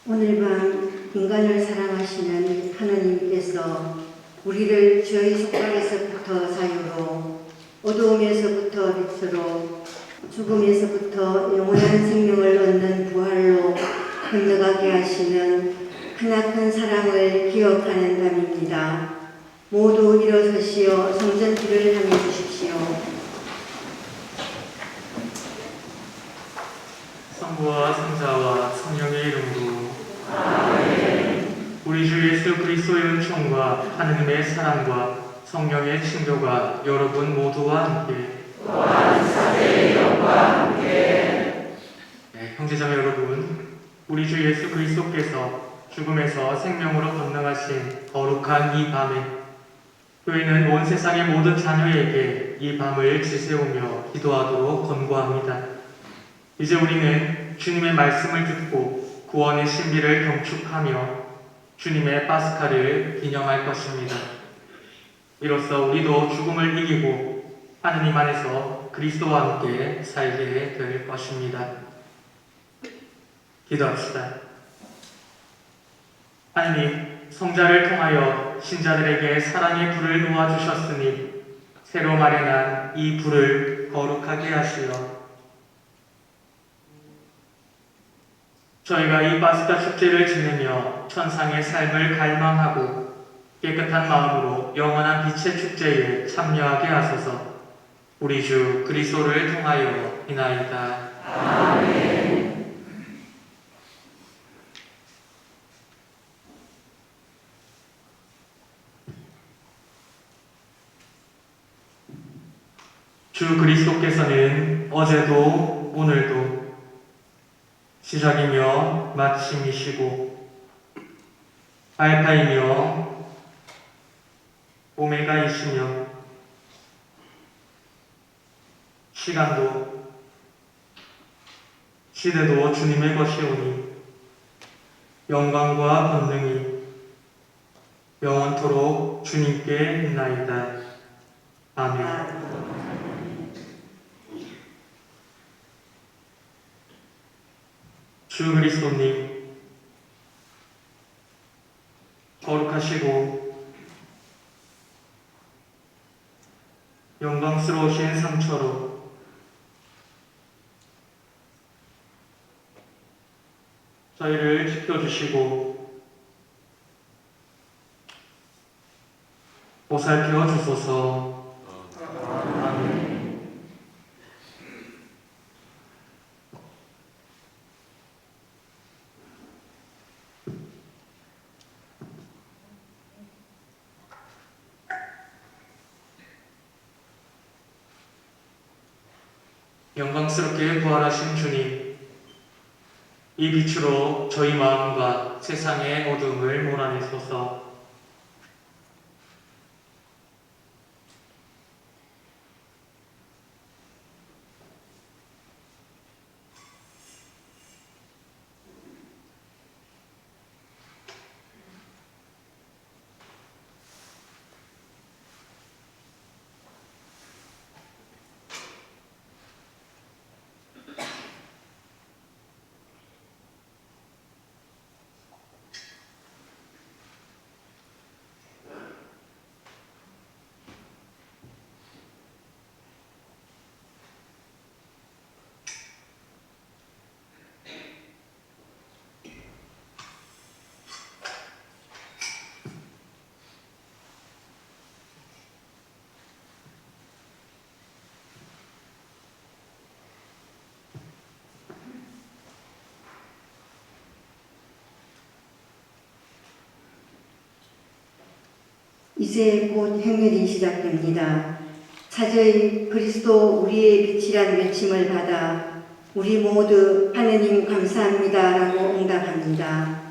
오늘 밤 인간을 사랑하시는 하나님께서 우리를 죄의 속박에서부터 자유로, 어두움에서부터 빛으로, 죽음에서부터 영원한 생명을 얻는 부활로 건너가게 하시는 크나큰 사랑을 기억하는 밤입니다. 모두 일어서시어 성전기를 함께 주십시오. 성부와 성자와 성령의 이름으로 우리 주 예수 그리스도의 은총과 하느님의 사랑과 성령의 친교가 여러분 모두와 함께 형제자매 여러분, 우리 주 예수 그리스도께서 죽음에서 생명으로 건너가신 거룩한 이 밤에 교회는 온 세상의 모든 자녀에게 이 밤을 지새우며 기도하도록 권고합니다. 이제 우리는 주님의 말씀을 듣고 구원의 신비를 경축하며 주님의 파스카를 기념할 것입니다. 이로써 우리도 죽음을 이기고 하느님 안에서 그리스도와 함께 살게 될 것입니다. 기도합시다. 하느님, 성자를 통하여 신자들에게 사랑의 불을 놓아주셨으니 새로 마련한 이 불을 거룩하게 하시어 저희가 이 파스카 축제를 지내며 천상의 삶을 갈망하고 깨끗한 마음으로 영원한 빛의 축제에 참여하게 하소서. 우리 주 그리스도를 통하여 비나이다. 아멘. 주 그리스도께서는 어제도 오늘도 시작이며 마침이시고 알파이며 오메가이시며 시간도 시대도 주님의 것이오니 영광과 권능이 영원토록 주님께 있나이다. 아멘. 주 그리스도님, 거룩하시고 영광스러우신 상처로 저희를 지켜주시고 보살펴 주소서. 아멘. 영광스럽게 부활하신 주님, 이 빛으로 저희 마음과 세상의 어둠을 몰아내소서. 이제 곧 행렬이 시작됩니다. 차저히 그리스도 우리의 빛이란 외침을 받아 우리 모두 하느님 감사합니다라고 응답합니다.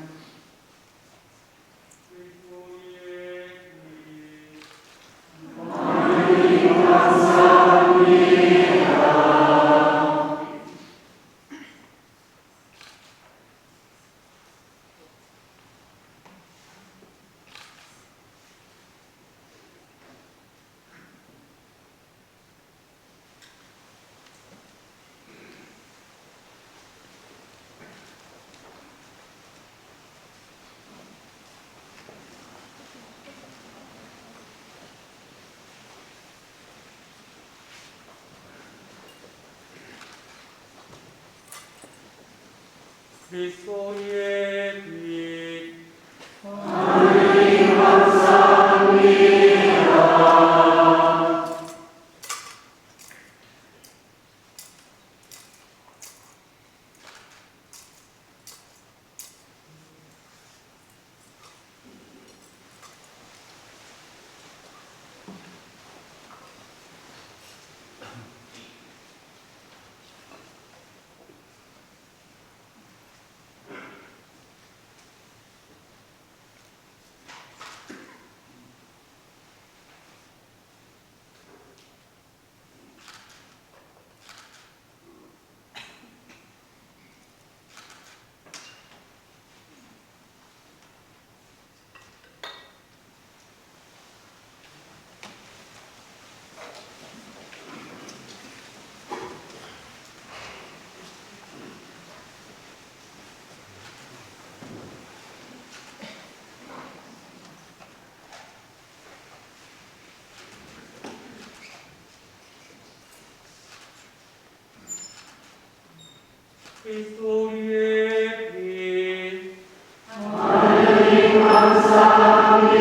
그리스도의 빛 하나님 감사합니다. 그리스도의 빛 하나님 감사합니다.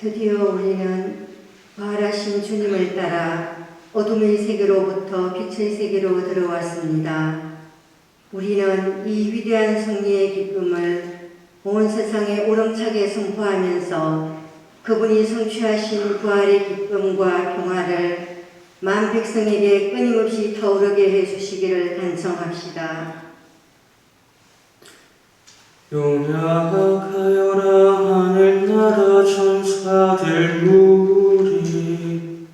드디어 우리는 부활하신 주님을 따라 어둠의 세계로부터 빛의 세계로 들어왔습니다. 우리는 이 위대한 승리의 기쁨을 온 세상에 우렁차게 선포하면서 그분이 성취하신 부활의 기쁨과 평화를 만 백성에게 끊임없이 타오르게 해주시기를 간청합시다. 용약하여라 하늘나라 천사들 무리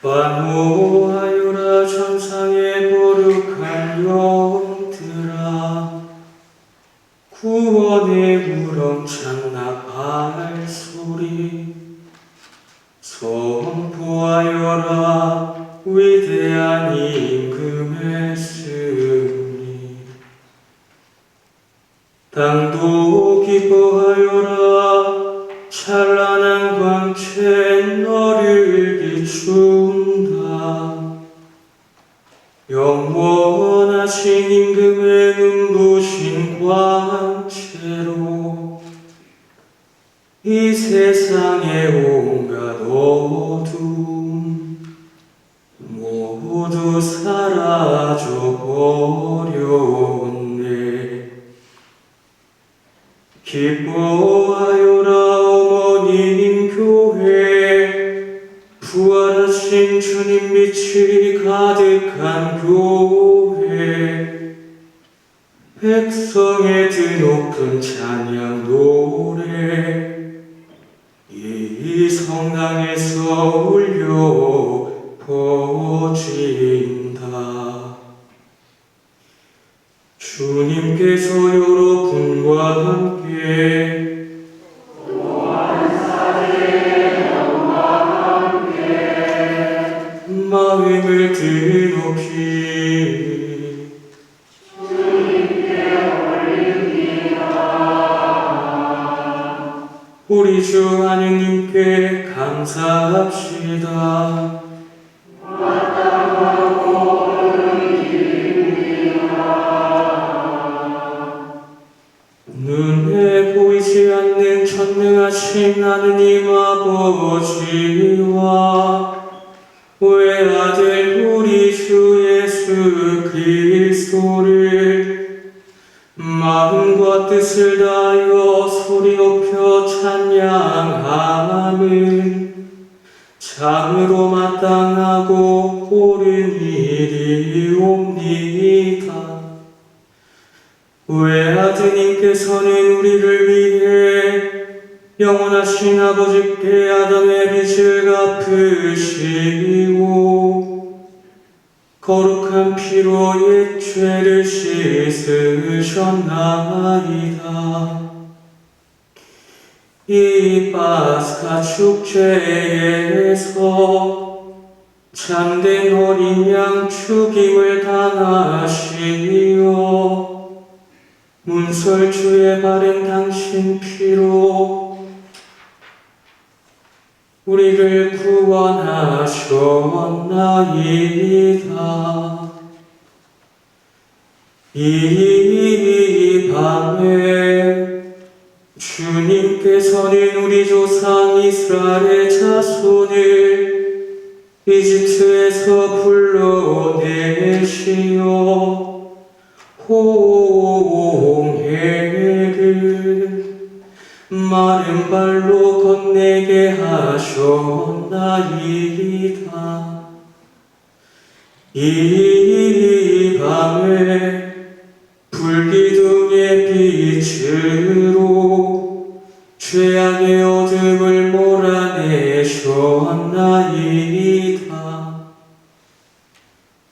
반호하여라 천상의 거룩한 영들아 구원의 우렁찬 나팔 소리 선포하여라 위대한 임금의 승리 땅도 기뻐하여라 찬란한 광채 너를 비춘다 영원하신 임금의 눈부신 광채로 이 세상의 온갖 어둠 빠져버렸네. 기뻐하여라 어머님 교회, 부활하신 주님 빛이 가득한 교회, 백성의 드높은 찬양 노래 이 성당에서 울려 퍼진다. 주님께서 여러분과 함께 마음을 드높이 우리 주 하느님께 감사합시다. 눈에 보이지 않는 전능하신 하느님 아버지와 외아들 우리 주 예수 그리스도를 마음과 뜻을 다하여 소리 높여 찬양함은 참으로 마땅하고 옳은 일이옵니다. 외아드님께서는 우리를 위해 영원하신 아버지께 아담의 빚을 갚으시고 거룩한 피로 옛 죄를 씻으셨나이다. 이 파스카 축제에서 참된 어린 양 죽임을 당하시어 문설주에 바른 당신 피로 우리를 구원하셨나이다. 이 밤에 주님께서는 우리 조상 이스라엘의 자손을 이집트에서 불러내시어 홍해를 마른 발로 건네게 하셨나이다. 이 밤에 불기둥의 빛으로 죄악의 어둠을 몰아내셨나이다.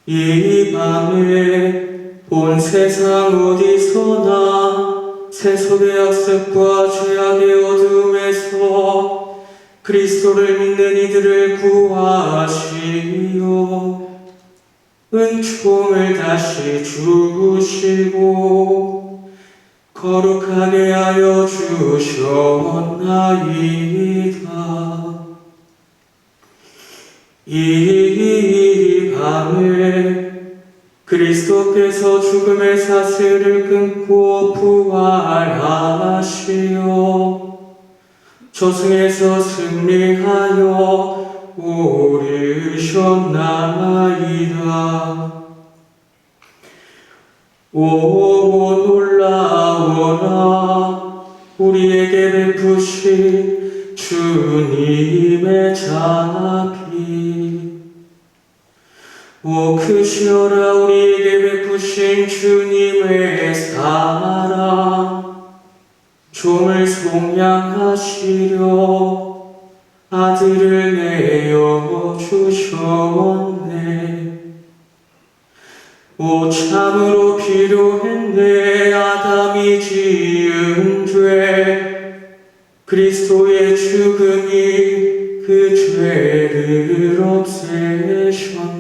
이 밤에 온 세상 어디서나 세속의 악습과 죄악의 어둠에서 그리스도를 믿는 이들을 구하시어 은총을 다시 주시고 거룩하게 하여 주셨나이다. 이 밤에 그리스도께서 죽음의 사슬을 끊고 부활하시어 저승에서 승리하여 오르셨나이다. 오 놀라워라 우리에게 베푸신 주님의 자비. 오 크시어라 우리에게 베푸신 주님의 사랑. 종을 속량하시려 아들을 내어 주셨네. 오 참으로 필요했네 아담이 지은 죄. 그리스도의 죽음이 그 죄를 없애셨네.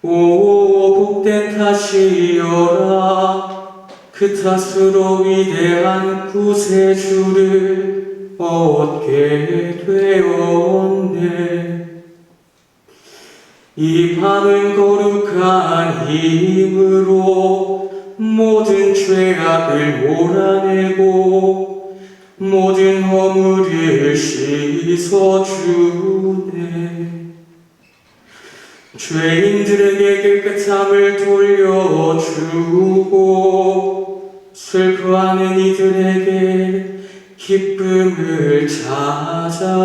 오 복된 탓이여라 그 탓으로 위대한 구세주를 얻게 되었네. 이 밤은 거룩한 힘으로 모든 죄악을 몰아내고 모든 허물을 씻어주네. 죄인들에게 깨끗함을 돌려주고 슬퍼하는 이들에게 기쁨을 찾아주네.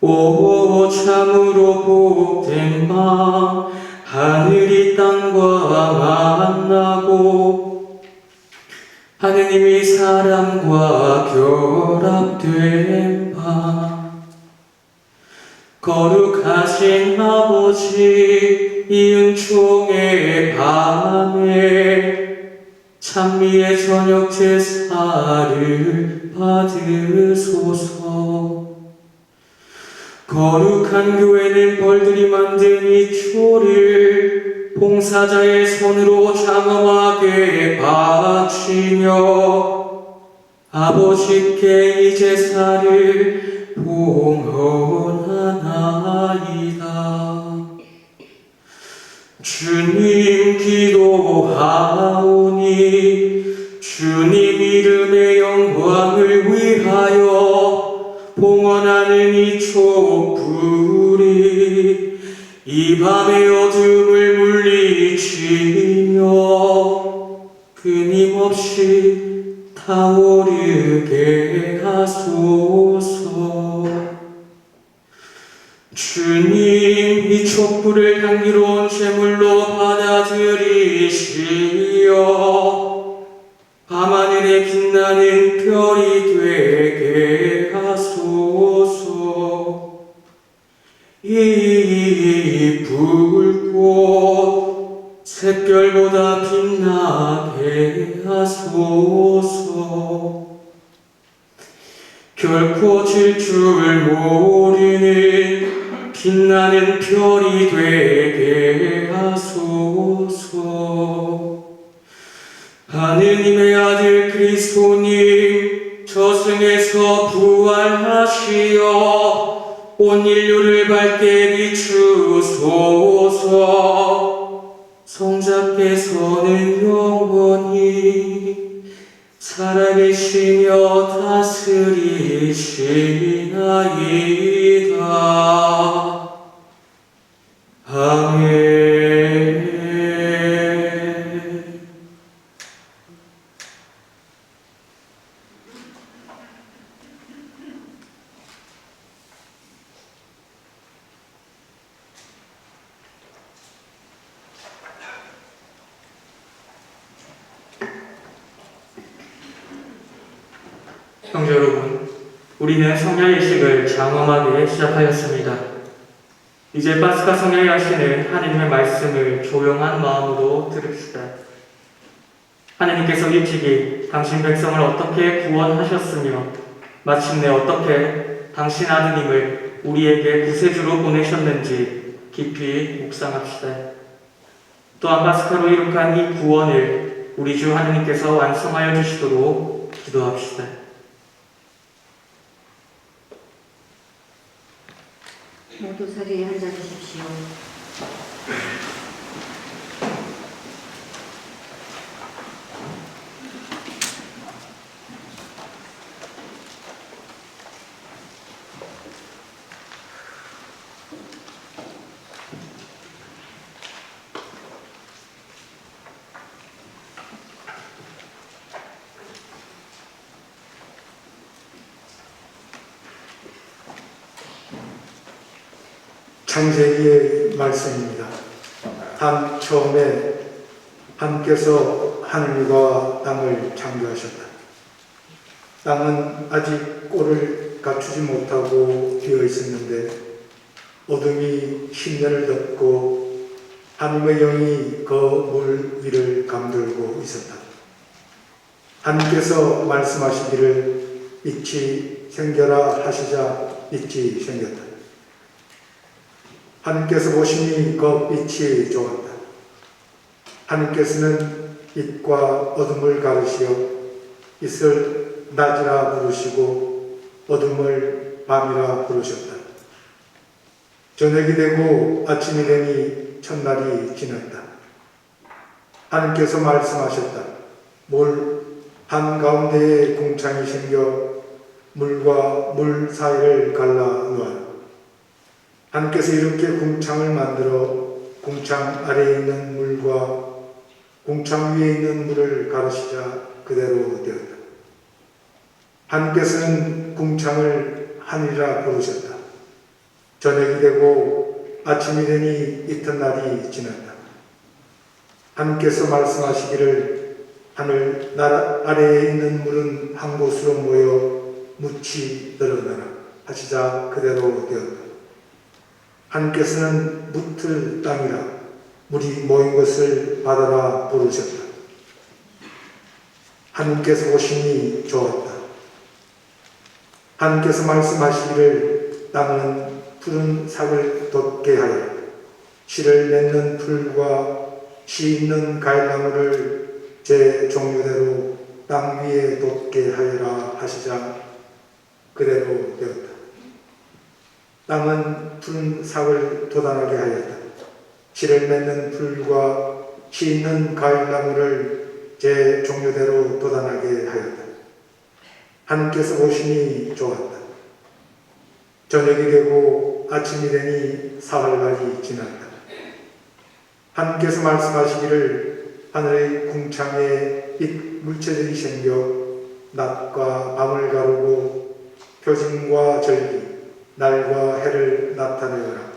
오 참으로 복된 바 하늘이 땅과 만나고 하느님이 사람과 결합된 바 거룩하신 아버지 이 은총의 밤에 찬미의 저녁 제사를 받으소서. 거룩한 교회는 벌들이 만든 이 초를 봉사자의 손으로 장엄하게 바치며 아버지께 이 제사를 봉헌하나이다. 주님 기도하오니 주님 이름의 영광을 위하여 봉헌하는 이 촛불이 이 밤의 어둠을 물리치며 끊임없이 타오르게 하소서. 주님 이 촛불을 향기로운 제물로 받아들이시어 밤하늘에 빛나는 별이 되게 하소서. 이 불꽃 샛별보다 빛나게 하소서. 결코 질 줄 모르는 빛나는 별이 되게 하소서. 하느님의 아들 그리스도님 저승에서 부활하시어 온 인류를 밝게 비추소서. 성자께서는 영원히 살아계시며 다스리시나이다. 아멘. 형제 여러분, 우리는 성야일식을 장엄하게 시작하였습니다. 이제 파스카 성야에 하시는 하느님의 말씀을 조용한 마음으로 들읍시다. 하느님께서 일찍이 당신 백성을 어떻게 구원하셨으며 마침내 어떻게 당신 아드님을 우리에게 구세주로 보내셨는지 깊이 묵상합시다. 또한 파스카로 이룩한 이 구원을 우리 주 하느님께서 완성하여 주시도록 기도합시다. 모두 자리에 앉아주십시오. 창세기의 말씀입니다. 처음에 하나님께서 하늘과 땅을 창조하셨다. 땅은 아직 꼴을 갖추지 못하고 비어 있었는데 어둠이 신년을 덮고 하나님의 영이 그 물 위를 감돌고 있었다. 하나님께서 말씀하시기를 빛이 생겨라 하시자 빛이 생겼다. 하나님께서 보시니 그 빛이 좋았다. 하나님께서는 빛과 어둠을 가르시어 빛을 낮이라 부르시고 어둠을 밤이라 부르셨다. 저녁이 되고 아침이 되니 첫날이 지났다. 하나님께서 말씀하셨다. 물 한가운데에 궁창이 생겨 물과 물 사이를 갈라 놓아 하나님께서 이렇게 궁창을 만들어 궁창 아래에 있는 물과 궁창 위에 있는 물을 가르시자 그대로 되었다. 하나님께서는 궁창을 하늘이라 부르셨다. 저녁이 되고 아침이 되니 이튿날이 지났다. 하나님께서 말씀하시기를 하늘 아래에 있는 물은 한 곳으로 모여 묻히 늘어나라 하시자 그대로 되었다. 하나님께서는 묻을 땅이라 물이 모인 것을 바다라 부르셨다. 하나님께서 보시니 좋았다. 하나님께서 말씀하시기를 땅은 푸른 삭을 돋게 하여 씨를 맺는 풀과 씨 있는 과일나무를 제 종류대로 땅 위에 돋게 하여라 하시자 그대로 되었다. 땅은 푸른 삭을 돋아나게 하였다. 씨를 맺는 풀과 씨 있는 과일나무를 제 종류대로 돋아나게 하였다. 하나님께서 보시니 좋았다. 저녁이 되고 아침이 되니 사흘날이 지났다. 하나님께서 말씀하시기를 하늘의 궁창에 빛 물체들이 생겨 낮과 밤을 가르고 표징과 절기, 날과 해를 나타내어라.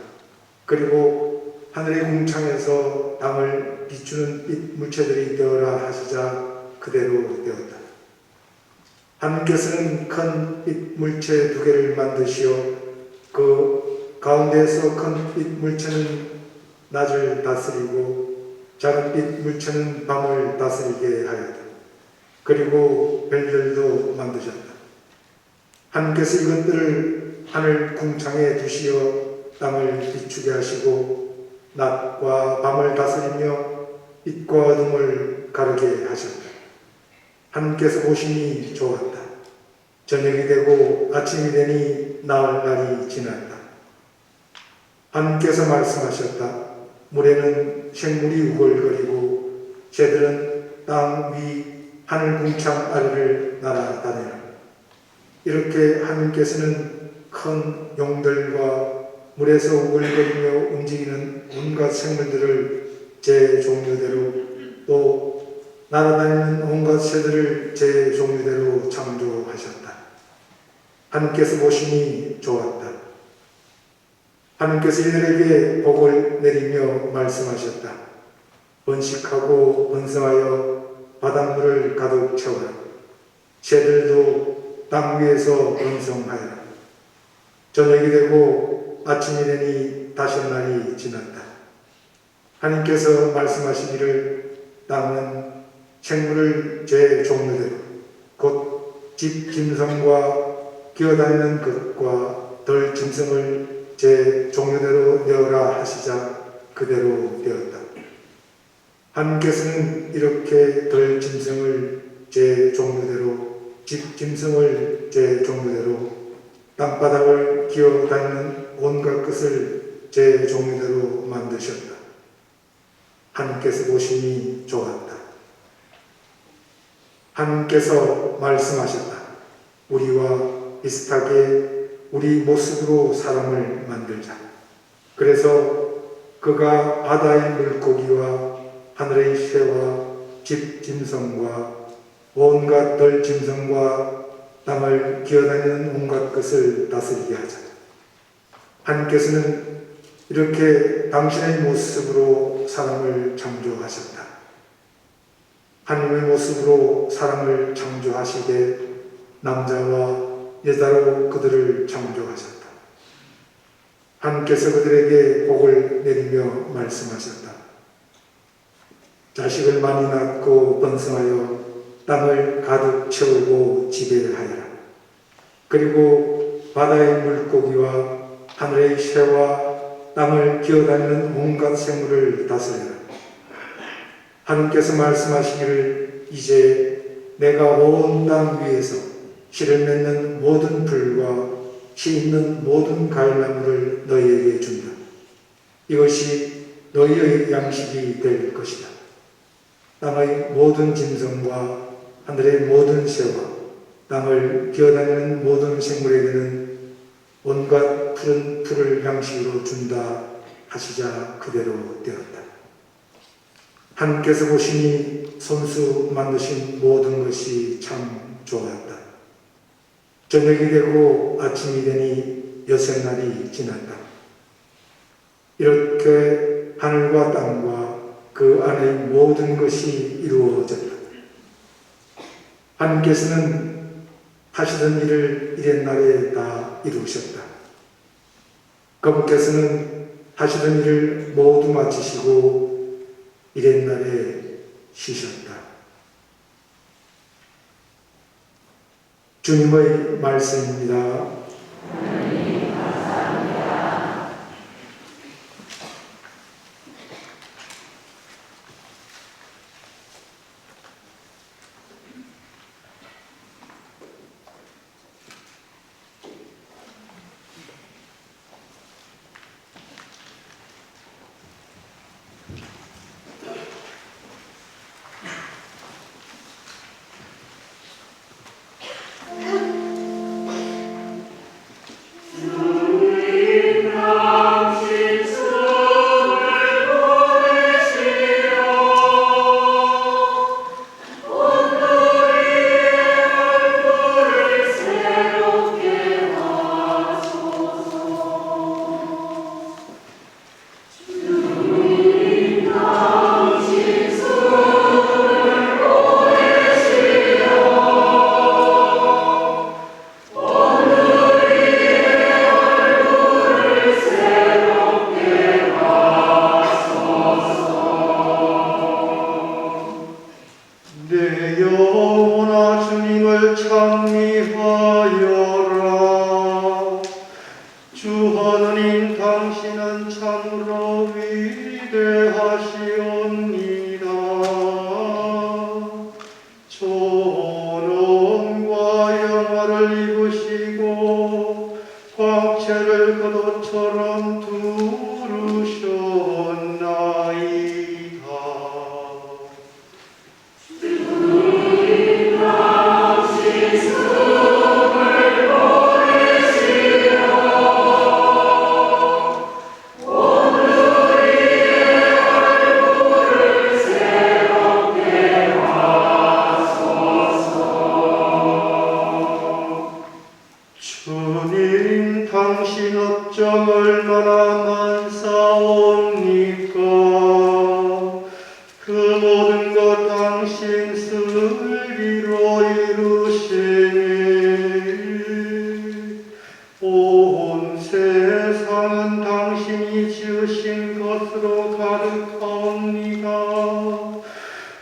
그리고 하늘의 궁창에서 땅을 비추는 빛 물체들이 되어라 하시자 그대로 되었다. 하나님께서는 큰 빛 물체 2개를 만드시어 그 가운데에서 큰 빛 물체는 낮을 다스리고 작은 빛 물체는 밤을 다스리게 하였다. 그리고 별들도 만드셨다. 하나님께서 이것들을 하늘 궁창에 두시어 땅을 비추게 하시고 낮과 밤을 다스리며 빛과 어둠을 가르게 하셨다. 하나님께서 보시니 좋았다. 저녁이 되고 아침이 되니 나흘날이 지났다. 하나님께서 말씀하셨다. 물에는 생물이 우글거리고 새들은 땅 위 하늘 궁창 아래를 날아다니라. 이렇게 하나님께서는 큰 용들과 물에서 우글거리며 움직이는 온갖 생물들을 제 종류대로 또 날아다니는 온갖 새들을 제 종류대로 창조하셨다. 하나님께서 보시니 좋았다. 하나님께서 이들에게 복을 내리며 말씀하셨다. 번식하고 번성하여 바닷물을 가득 채워라. 새들도 땅 위에서 번성하여라. 저녁이 되고 아침이 되니 다시 날이 지났다. 하나님께서 말씀하시기를 땅은 생물을 제 종류대로 곧 집 짐승과 기어다니는 것과 덜 짐승을 제 종류대로 내어라 하시자 그대로 되었다. 하나님께서는 이렇게 덜 짐승을 제 종류대로 집 짐승을 제 종류대로 땅바닥을 기어다니는 온갖 것을 제 종류대로 만드셨다. 하나님께서 보시니 좋았다. 하나님께서 말씀하셨다. 우리와 비슷하게 우리 모습으로 사람을 만들자. 그래서 그가 바다의 물고기와 하늘의 새와 집 짐승과 온갖 덜 짐승과 땅을 기어다니는 온갖 것을 다스리게 하자. 하나님께서는 이렇게 당신의 모습으로 사람을 창조하셨다. 하나님의 모습으로 사람을 창조하시되 남자와 여자로 그들을 창조하셨다. 하나님께서 그들에게 복을 내리며 말씀하셨다. 자식을 많이 낳고 번성하여 땅을 가득 채우고 지배하여라. 그리고 바다의 물고기와 하늘의 새와 땅을 기어다니는 온갖 생물을 다스려라. 하나님께서 말씀하시기를 이제 내가 온 땅 위에서 씨를 맺는 모든 풀과 씨 있는 모든 과일나무를 너희에게 준다. 이것이 너희의 양식이 될 것이다. 땅의 모든 짐승과 하늘의 모든 새와 땅을 기어다니는 모든 생물에게는 온갖 푸른 풀을 양식으로 준다 하시자 그대로 되었다. 하나님께서 보시니 손수 만드신 모든 것이 참 좋았다. 저녁이 되고 아침이 되니 여섯날이 지났다. 이렇게 하늘과 땅과 그 안의 모든 것이 이루어졌다. 하나님께서는 하시던 일을 이랜날에 다 이루셨다. 그분께서는 하시던 일을 모두 마치시고 이랜날에 쉬셨다. 주님의 말씀입니다. 내 영혼아 주님을 찬미하여라. 주 하느님 당신은 참으로 위대하시옵니다. 존엄과 영화를 입으시고 광채를 그도처럼 두르셨나이다. 주님 당신 어쩜 얼마나 만사옵니까? 그 모든 것 당신 슬기로 이루시니 온 세상은 당신이 지으신 것으로 가득하옵니다.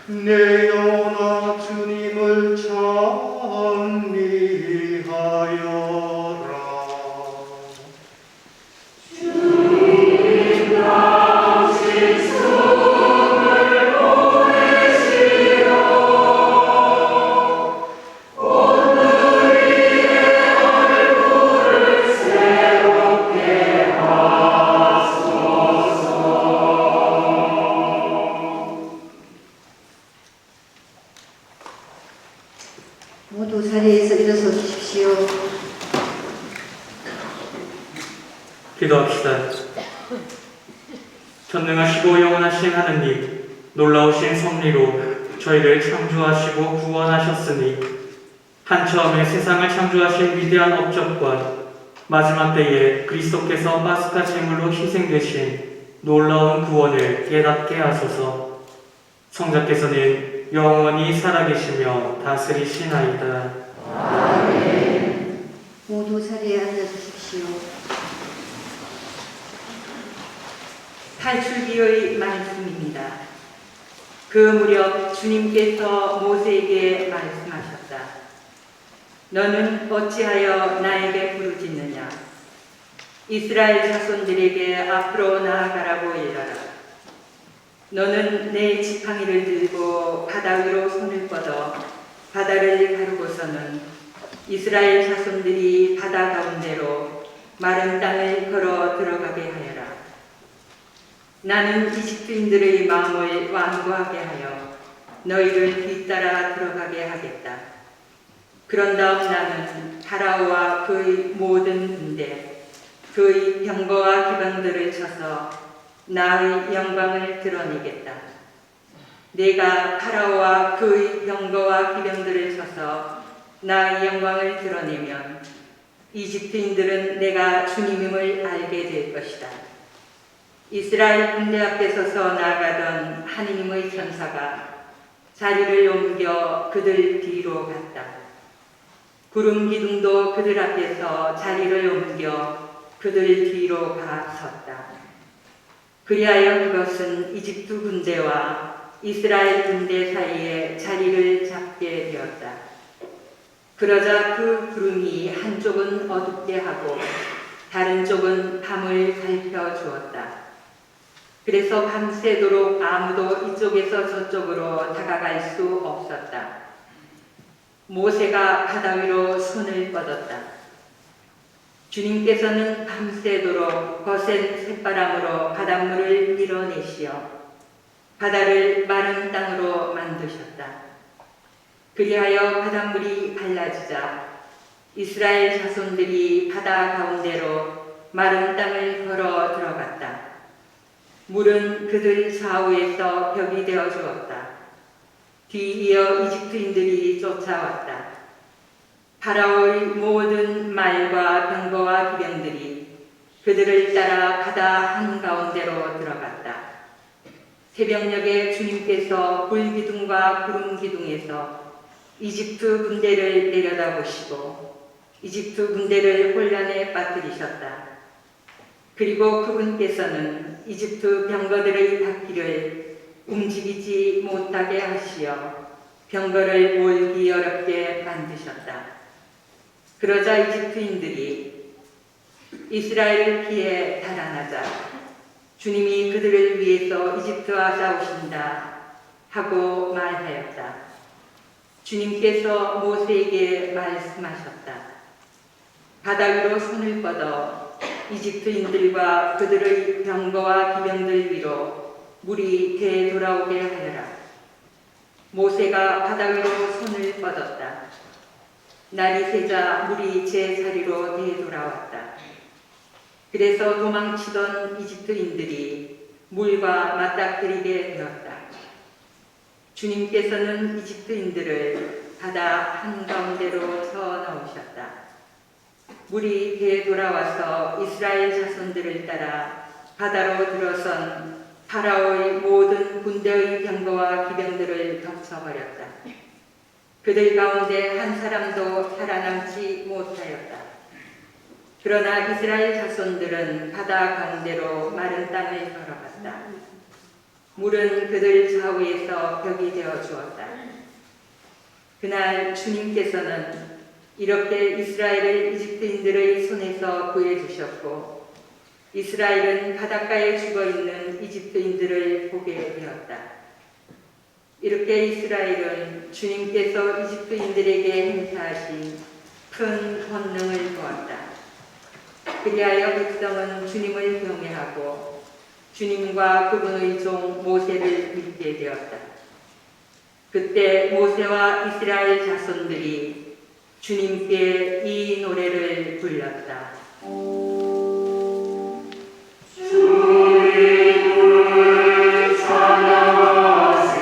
내 영혼아 주님을 찬미하여라. 모두 자리에서 일어서 주십시오. 기도합시다. 전능하시고 영원하신 하느님, 놀라우신 섭리로 저희를 창조하시고 구원하셨으니 한처음에 세상을 창조하신 위대한 업적과 마지막 때에 그리스도께서 파스카 제물로 희생되신 놀라운 구원을 깨닫게 하소서. 성자께서는 영원히 살아계시며 다스리시나이다. 모두 자리에 앉아 주십시오. 탈출기의 말씀입니다. 그 무렵 주님께서 모세에게 말씀하셨다. 너는 어찌하여 나에게 부르짖느냐? 이스라엘 자손들에게 앞으로 나아가라고 일러라. 너는 내 지팡이를 들고 바다 위로 손을 뻗어 바다를 가르고서는 이스라엘 자손들이 바다 가운데로 마른 땅을 걸어 들어가게 하여라. 나는 이집트인들의 마음을 완고하게 하여 너희를 뒤따라 들어가게 하겠다. 그런 다음 나는 파라오와 그의 모든 군대 그의 병거와 기병들을 쳐서 나의 영광을 드러내겠다. 내가 파라오와 그의 병거와 기병들을 쳐서 나의 영광을 드러내면 이집트인들은 내가 주님임을 알게 될 것이다. 이스라엘 군대 앞에 서서 나아가던 하느님의 천사가 자리를 옮겨 그들 뒤로 갔다. 구름 기둥도 그들 앞에서 자리를 옮겨 그들 뒤로 가 섰다. 그리하여 그것은 이집트 군대와 이스라엘 군대 사이에 자리를 잡게 되었다. 그러자 그 구름이 한쪽은 어둡게 하고 다른 쪽은 밤을 밝혀 주었다. 그래서 밤새도록 아무도 이쪽에서 저쪽으로 다가갈 수 없었다. 모세가 바다 위로 손을 뻗었다. 주님께서는 밤새도록 거센 샘바람으로 바닷물을 밀어내시어 바다를 마른 땅으로 만드셨다. 그리하여 바닷물이 갈라지자 이스라엘 자손들이 바다 가운데로 마른 땅을 걸어 들어갔다. 물은 그들 좌우에서 벽이 되어 주었다. 뒤이어 이집트인들이 쫓아왔다. 파라오의 모든 말과 병거와 기병들이 그들을 따라 바다 한가운데로 들어갔다. 새벽녘에 주님께서 불기둥과 구름기둥에서 이집트 군대를 내려다보시고 이집트 군대를 혼란에 빠뜨리셨다. 그리고 그분께서는 이집트 병거들의 바퀴를 움직이지 못하게 하시어 병거를 몰기 어렵게 만드셨다. 그러자 이집트인들이 이스라엘을 피해 달아나자 주님이 그들을 위해서 이집트와 싸우신다 하고 말하였다. 주님께서 모세에게 말씀하셨다. 바다 위로 손을 뻗어 이집트인들과 그들의 병거와 기병들 위로 물이 되돌아오게 하여라. 모세가 바다 위로 손을 뻗었다. 날이 새자 물이 제 자리로 되돌아왔다. 그래서 도망치던 이집트인들이 물과 맞닥뜨리게 되었다. 주님께서는 이집트인들을 바다 한가운데로 쳐넣으셨다. 물이 되돌아와서 이스라엘 자손들을 따라 바다로 들어선 파라오의 모든 군대의 병거와 기병들을 덮쳐버렸다. 그들 가운데 한 사람도 살아남지 못하였다. 그러나 이스라엘 자손들은 바다 가운데로 마른 땅을 걸어갔다. 물은 그들 좌우에서 벽이 되어 주었다. 그날 주님께서는 이렇게 이스라엘을 이집트인들의 손에서 구해주셨고 이스라엘은 바닷가에 죽어있는 이집트인들을 보게 되었다. 이렇게 이스라엘은 주님께서 이집트인들에게 행사하신 큰 권능을 보았다. 그리하여 백성은 주님을 경외하고 주님과 그분의 종 모세를 믿게 되었다. 그때 모세와 이스라엘 자손들이 주님께 이 노래를 불렀다. 주님을 찬양하세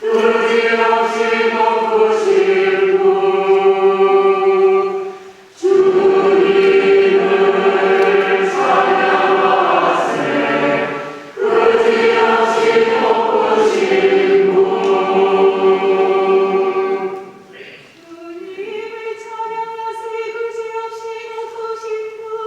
그지없이 높으신 분 주님을 찬양하세 그지없이 높으신 분 주님을 찬양하세 그지없이 높으신 분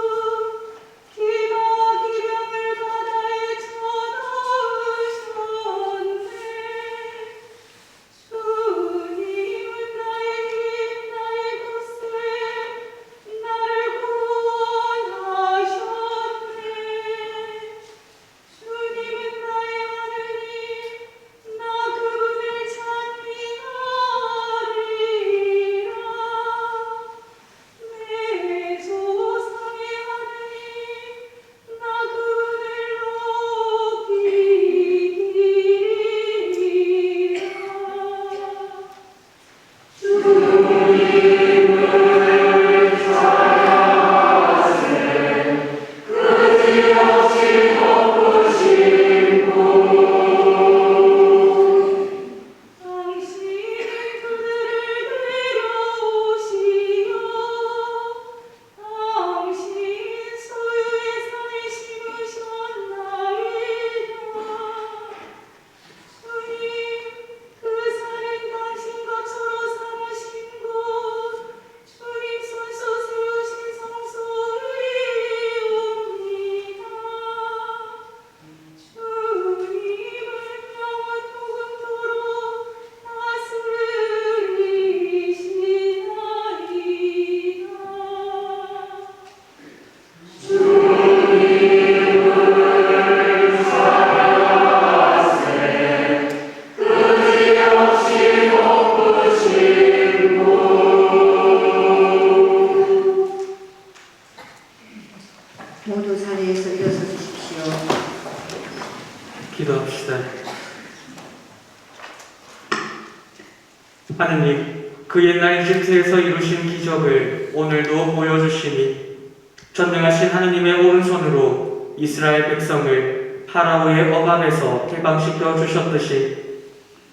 하느님, 그 옛날 이집트에서 이루신 기적을 오늘도 보여주시니 전능하신 하느님의 오른손으로 이스라엘 백성을 파라오의 억압에서 해방시켜 주셨듯이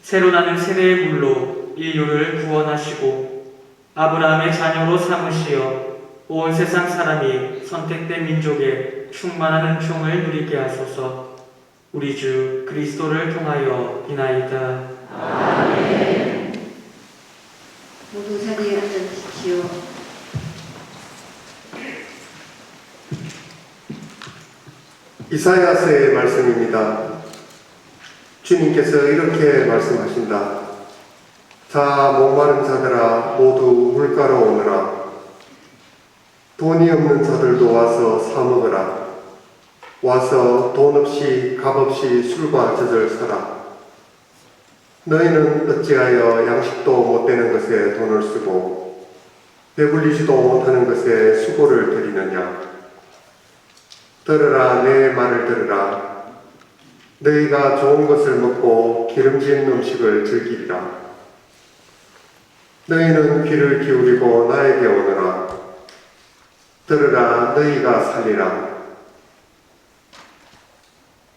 새로 나는 세대의 물로 인류를 구원하시고 아브라함의 자녀로 삼으시어 온 세상 사람이 선택된 민족의 충만한 은총을 누리게 하소서. 우리 주 그리스도를 통하여 비나이다. 아멘. 모두 자리에 앉아주십시오. 이사야서의 말씀입니다. 주님께서 이렇게 말씀하신다. 자, 목마른 자들아 모두 물가로 오너라. 돈이 없는 자들도 와서 사 먹으라. 와서 돈 없이 값 없이 술과 젖을 사라. 너희는 어찌하여 양식도 못 되는 것에 돈을 쓰고 배불리지도 못하는 것에 수고를 들이느냐. 들으라, 내 말을 들으라. 너희가 좋은 것을 먹고 기름진 음식을 즐기리라. 너희는 귀를 기울이고 나에게 오너라. 들으라, 너희가 살리라.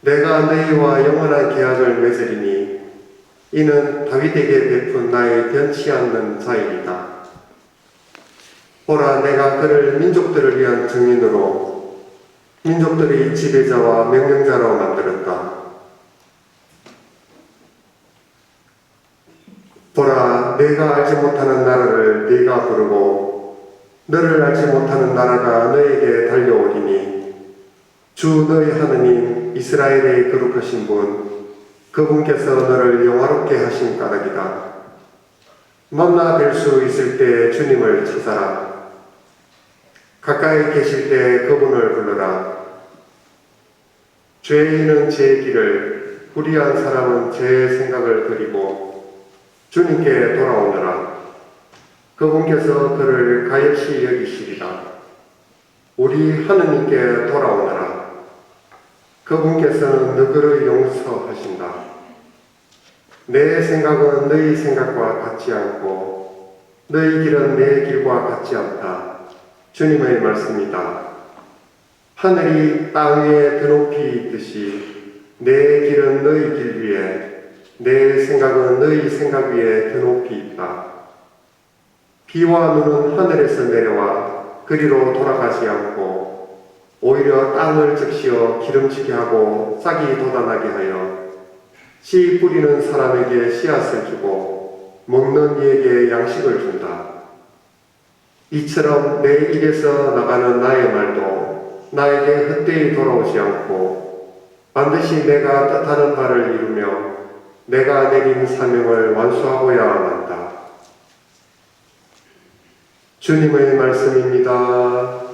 내가 너희와 영원한 계약을 맺으리니 이는 다윗에게 베푼 나의 변치 않는 자이니라. 보라, 내가 그를 민족들을 위한 증인으로 민족들의 지배자와 명령자로 만들었다. 보라, 내가 알지 못하는 나라를 네가 부르고 너를 알지 못하는 나라가 너에게 달려오리니 주 너희 하느님 이스라엘의 거룩하신 분 그분께서 너를 영화롭게 하신 까닭이다. 만나 뵐 수 있을 때 주님을 찾아라. 가까이 계실 때 그분을 불러라. 죄인은 제 길을, 불의한 사람은 제 생각을 버리고 주님께 돌아오너라. 그분께서 그를 가엾이 여기시리라. 우리 하느님께 돌아오너라. 그분께서는 너희를 용서하신다. 내 생각은 너희 생각과 같지 않고 너희 길은 내 길과 같지 않다. 주님의 말씀이다. 하늘이 땅 위에 드높이 있듯이 내 길은 너희 길 위에 내 생각은 너희 생각 위에 드높이 있다. 비와 눈은 하늘에서 내려와 그리로 돌아가지 않고 오히려 땅을 적시어 기름지게 하고 싹이 돋아나게 하여 씨 뿌리는 사람에게 씨앗을 주고 먹는 이에게 양식을 준다. 이처럼 내 입에서 나가는 나의 말도 나에게 헛되이 돌아오지 않고 반드시 내가 뜻하는 바를 이루며 내가 내린 사명을 완수하고야 한다. 주님의 말씀입니다.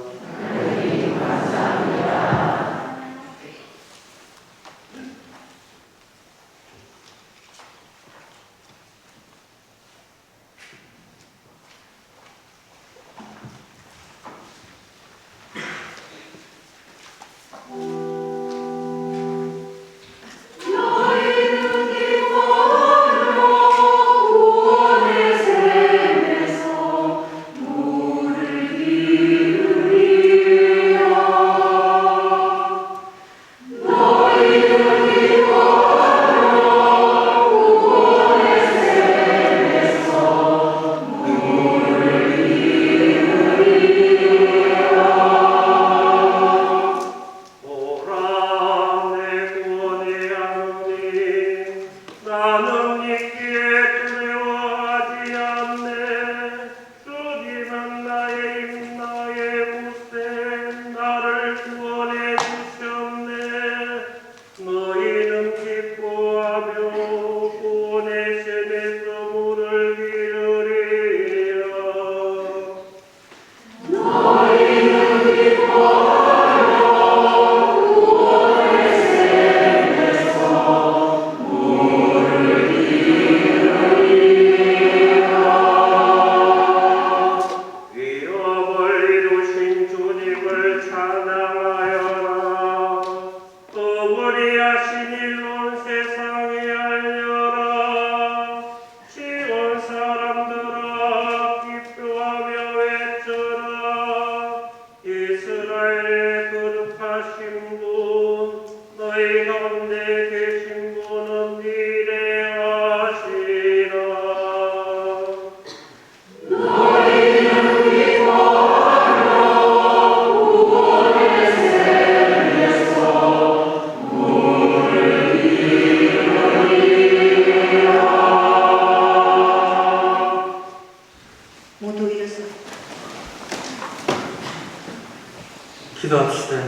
기도합시다.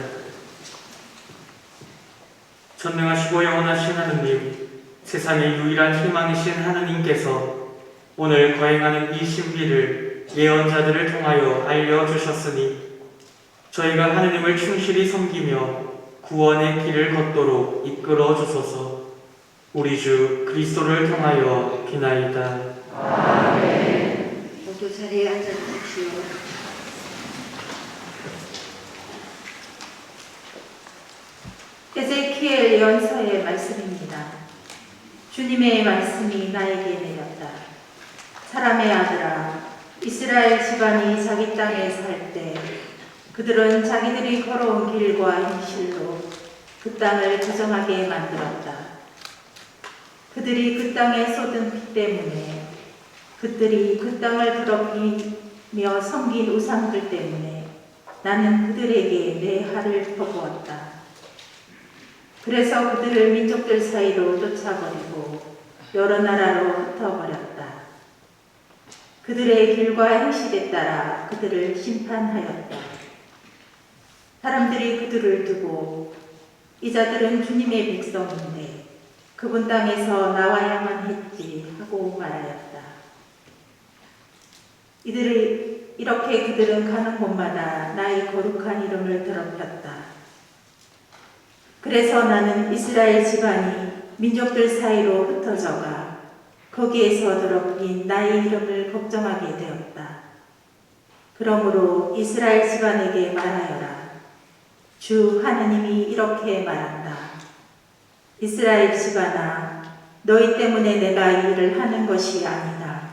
전능하시고 영원하신 하느님, 세상의 유일한 희망이신 하느님께서 오늘 거행하는 이 신비를 예언자들을 통하여 알려주셨으니 저희가 하느님을 충실히 섬기며 구원의 길을 걷도록 이끌어 주소서. 우리 주 그리스도를 통하여 비나이다. 모두 자리에 앉아주십시오. 에제키엘 예언서의 말씀입니다. 주님의 말씀이 나에게 내렸다. 사람의 아들아, 이스라엘 집안이 자기 땅에 살 때 그들은 자기들이 걸어온 길과 행실로 그 땅을 부정하게 만들었다. 그들이 그 땅에 쏟은 피 때문에, 그들이 그 땅을 더럽히며 섬긴 우상들 때문에 나는 그들에게 내 화를 퍼부었다. 그래서 그들을 민족들 사이로 쫓아버리고 여러 나라로 흩어버렸다. 그들의 길과 행실에 따라 그들을 심판하였다. 사람들이 그들을 두고 이 자들은 주님의 백성인데 그분 땅에서 나와야만 했지 하고 말하였다. 이렇게 그들은 가는 곳마다 나의 거룩한 이름을 더럽혔다. 그래서 나는 이스라엘 집안이 민족들 사이로 흩어져가 거기에서 더럽힌 나의 이름을 걱정하게 되었다. 그러므로 이스라엘 집안에게 말하여라. 주 하느님이 이렇게 말한다. 이스라엘 집안아, 너희 때문에 내가 이 일을 하는 것이 아니다.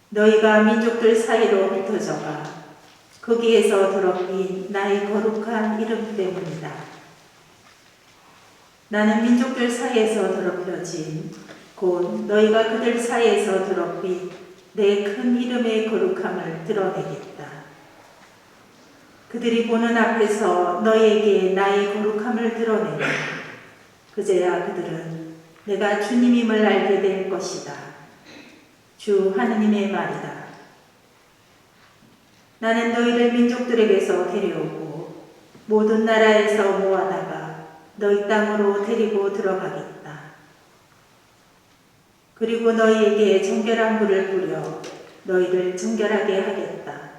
너희가 민족들 사이로 흩어져가 거기에서 더럽힌 나의 거룩한 이름 때문이다. 나는 민족들 사이에서 더럽혀진 곧 너희가 그들 사이에서 더럽힌 내 큰 이름의 거룩함을 드러내겠다. 그들이 보는 앞에서 너희에게 나의 거룩함을 드러내며 그제야 그들은 내가 주님임을 알게 될 것이다. 주 하느님의 말이다. 나는 너희를 민족들에게서 데려오고 모든 나라에서 모아다가 너희 땅으로 데리고 들어가겠다. 그리고 너희에게 정결한 물을 뿌려 너희를 정결하게 하겠다.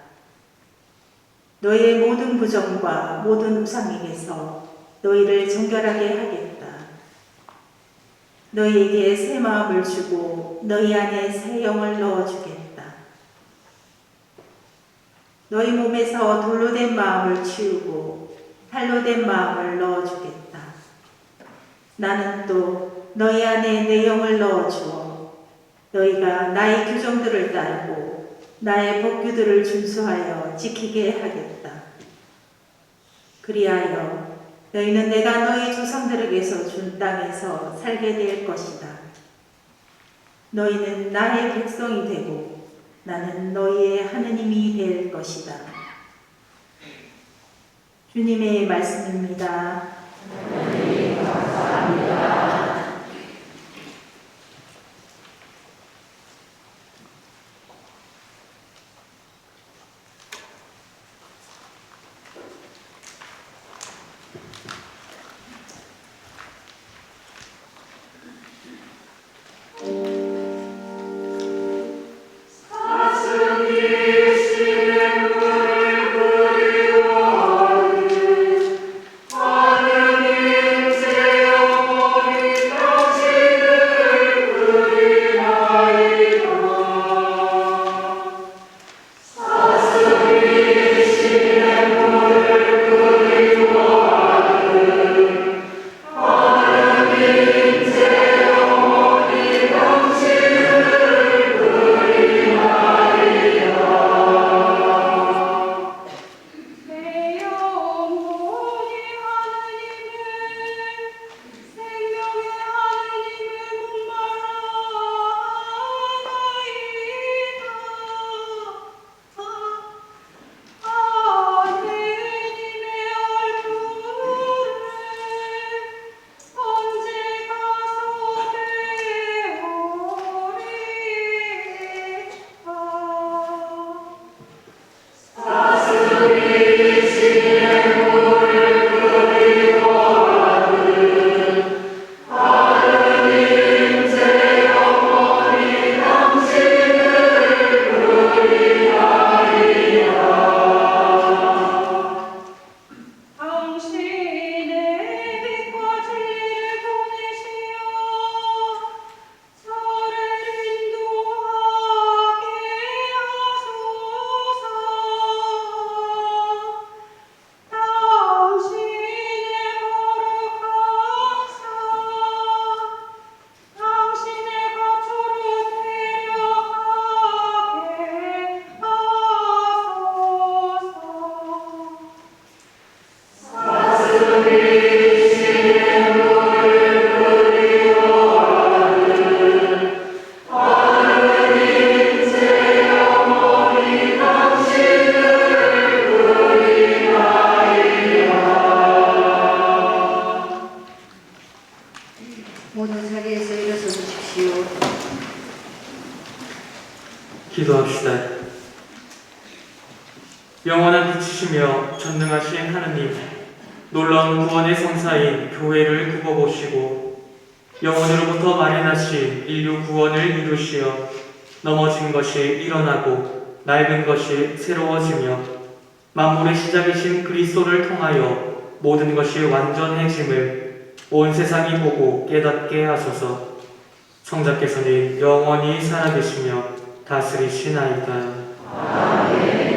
너희의 모든 부정과 모든 우상에게서 너희를 정결하게 하겠다. 너희에게 새 마음을 주고 너희 안에 새 영을 넣어주겠다. 너희 몸에서 돌로 된 마음을 치우고 살로 된 마음을 넣어주겠다. 나는 또 너희 안에 내 영을 넣어주어 너희가 나의 규정들을 따르고 나의 법규들을 준수하여 지키게 하겠다. 그리하여 너희는 내가 너희 조상들에게서 준 땅에서 살게 될 것이다. 너희는 나의 백성이 되고 나는 너희의 하느님이 될 것이다. 주님의 말씀입니다. 하나님 감사합니다. 하느님 주십시오. 기도합시다. 영원한 빛이시며 전능하신 하느님, 놀라운 구원의 성사인 교회를 굽어보시고 영원으로부터 마련하신 인류 구원을 이루시어 넘어진 것이 일어나고 낡은 것이 새로워지며 만물의 시작이신 그리스도를 통하여 모든 것이 완전해짐을 온 세상이 보고 깨닫게 하소서. 성자께서는 영원히 살아계시며 다스리시나이다. 아멘.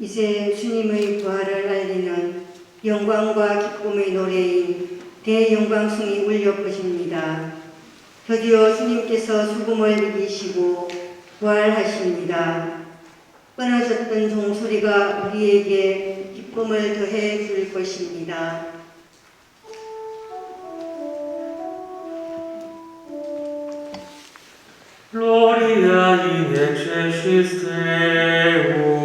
이제 주님의 부활을 알리는 영광과 기쁨의 노래인 대영광송이 울려 퍼집니다. 드디어 주님께서 죽음을 이기시고 부활하십니다. 끊어졌던 종소리가 우리에게 기쁨을 더해 줄 것입니다. Gloria in excelsis Deo.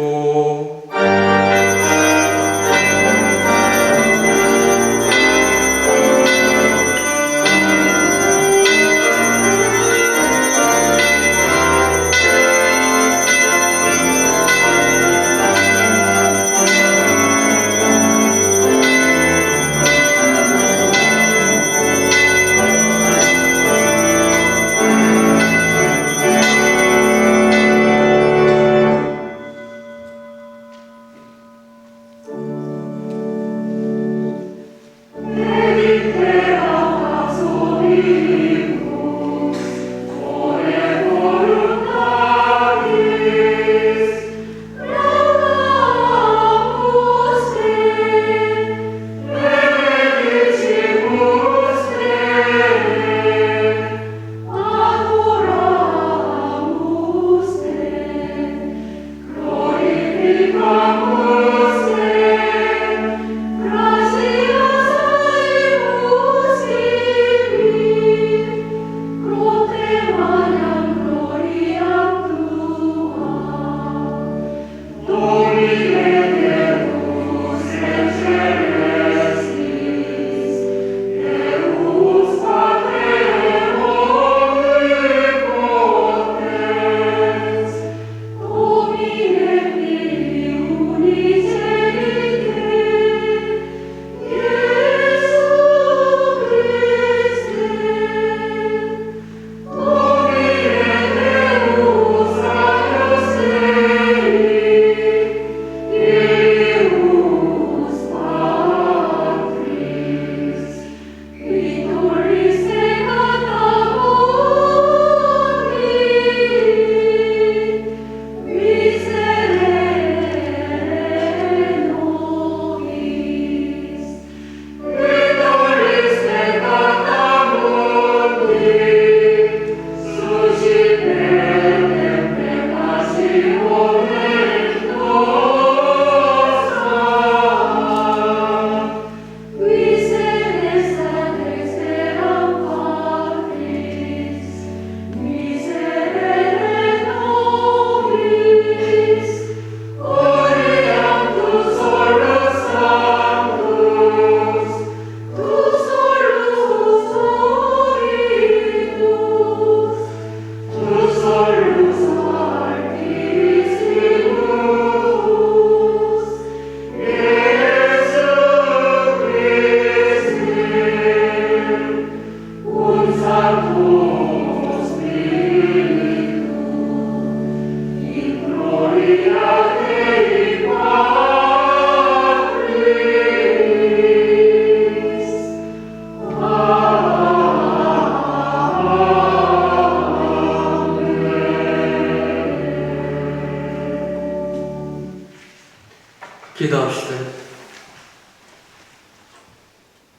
기도합시다.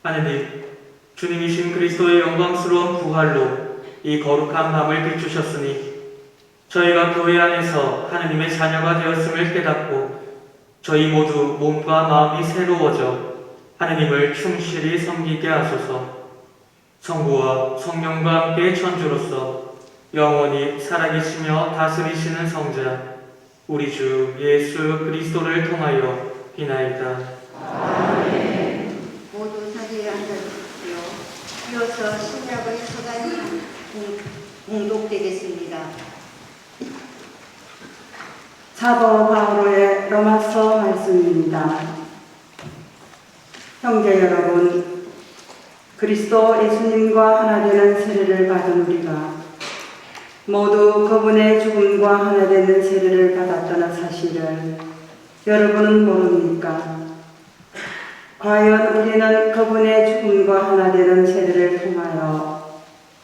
하느님, 주님이신 그리스도의 영광스러운 부활로 이 거룩한 밤을 비추셨으니 저희가 교회 안에서 하느님의 자녀가 되었음을 깨닫고 저희 모두 몸과 마음이 새로워져 하느님을 충실히 섬기게 하소서. 성부와 성령과 함께 천주로서 영원히 살아계시며 다스리시는 성자 우리 주 예수 그리스도를 통하여 비나이다. 모두 자리에 앉아주십시오. 이어서 신약의 서간이 공독되겠습니다. 사도 바오로의 로마서 말씀입니다. 형제 여러분, 그리스도 예수님과 하나 되는 세례를 받은 우리가 모두 그분의 죽음과 하나 되는 세례를 받았다는 사실을 여러분은 모릅니까? 과연 우리는 그분의 죽음과 하나 되는 세례를 통하여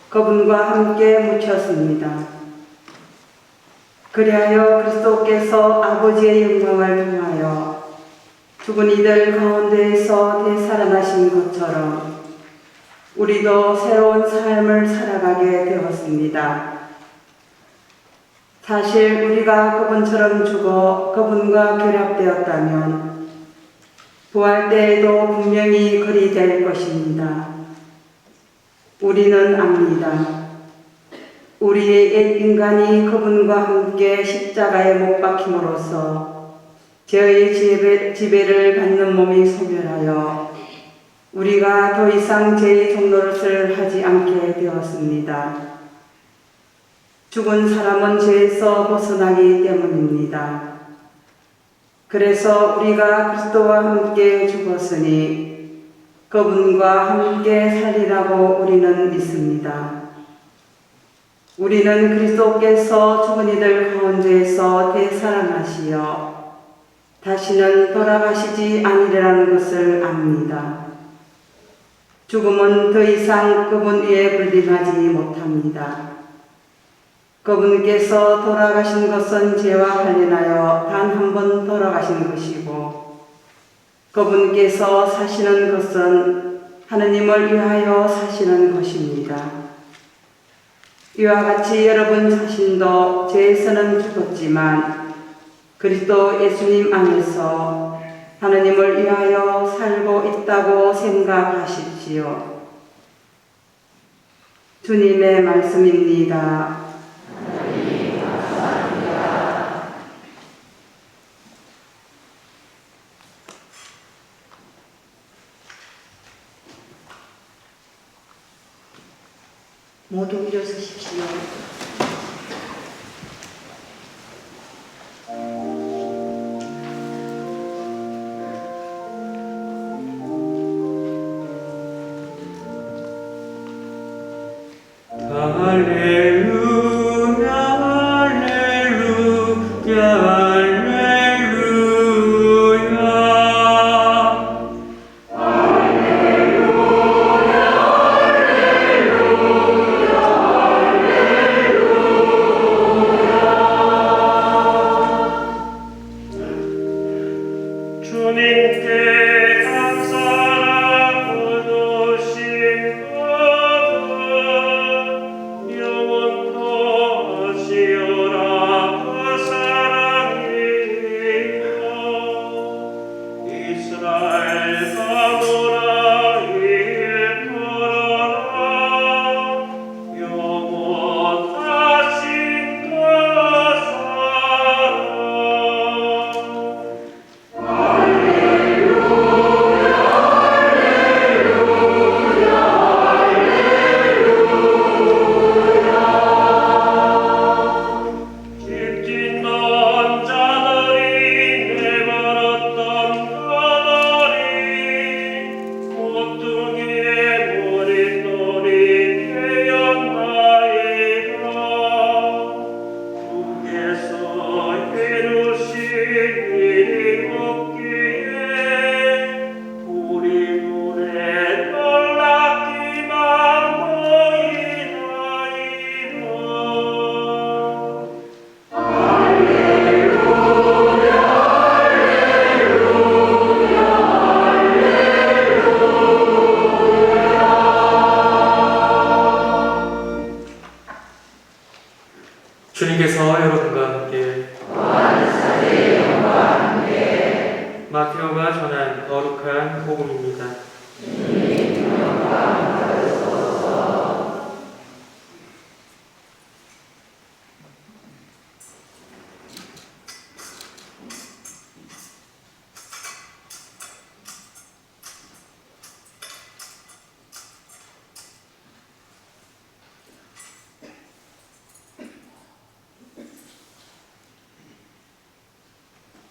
그분과 함께 묻혔습니다. 그리하여 그리스도께서 아버지의 영광을 통하여 죽은 이들 가운데에서 되살아나신 것처럼 우리도 새로운 삶을 살아가게 되었습니다. 사실 우리가 그분처럼 죽어 그분과 결합되었다면 부활 때에도 분명히 그리 될 것입니다. 우리는 압니다. 우리의 옛 인간이 그분과 함께 십자가에 못 박힘으로써 죄의 지배를 받는 몸이 소멸하여 우리가 더 이상 죄의 종노릇을 하지 않게 되었습니다. 죽은 사람은 죄에서 벗어나기 때문입니다. 그래서 우리가 그리스도와 함께 죽었으니 그분과 함께 살리라고 우리는 믿습니다. 우리는 그리스도께서 죽은 이들 가운데에서 되살아나시어 다시는 돌아가시지 아니라는 것을 압니다. 죽음은 더 이상 그분 위에 군림하지 못합니다. 그분께서 돌아가신 것은 죄와 관련하여 단 한 번 돌아가신 것이고 그분께서 사시는 것은 하느님을 위하여 사시는 것입니다. 이와 같이 여러분 자신도 죄에서는 죽었지만 그리스도 예수님 안에서 하느님을 위하여 살고 있다고 생각하십시오. 주님의 말씀입니다. 모두 일어서십시오. 할렐루야 할렐루야 할렐루야 할렐루야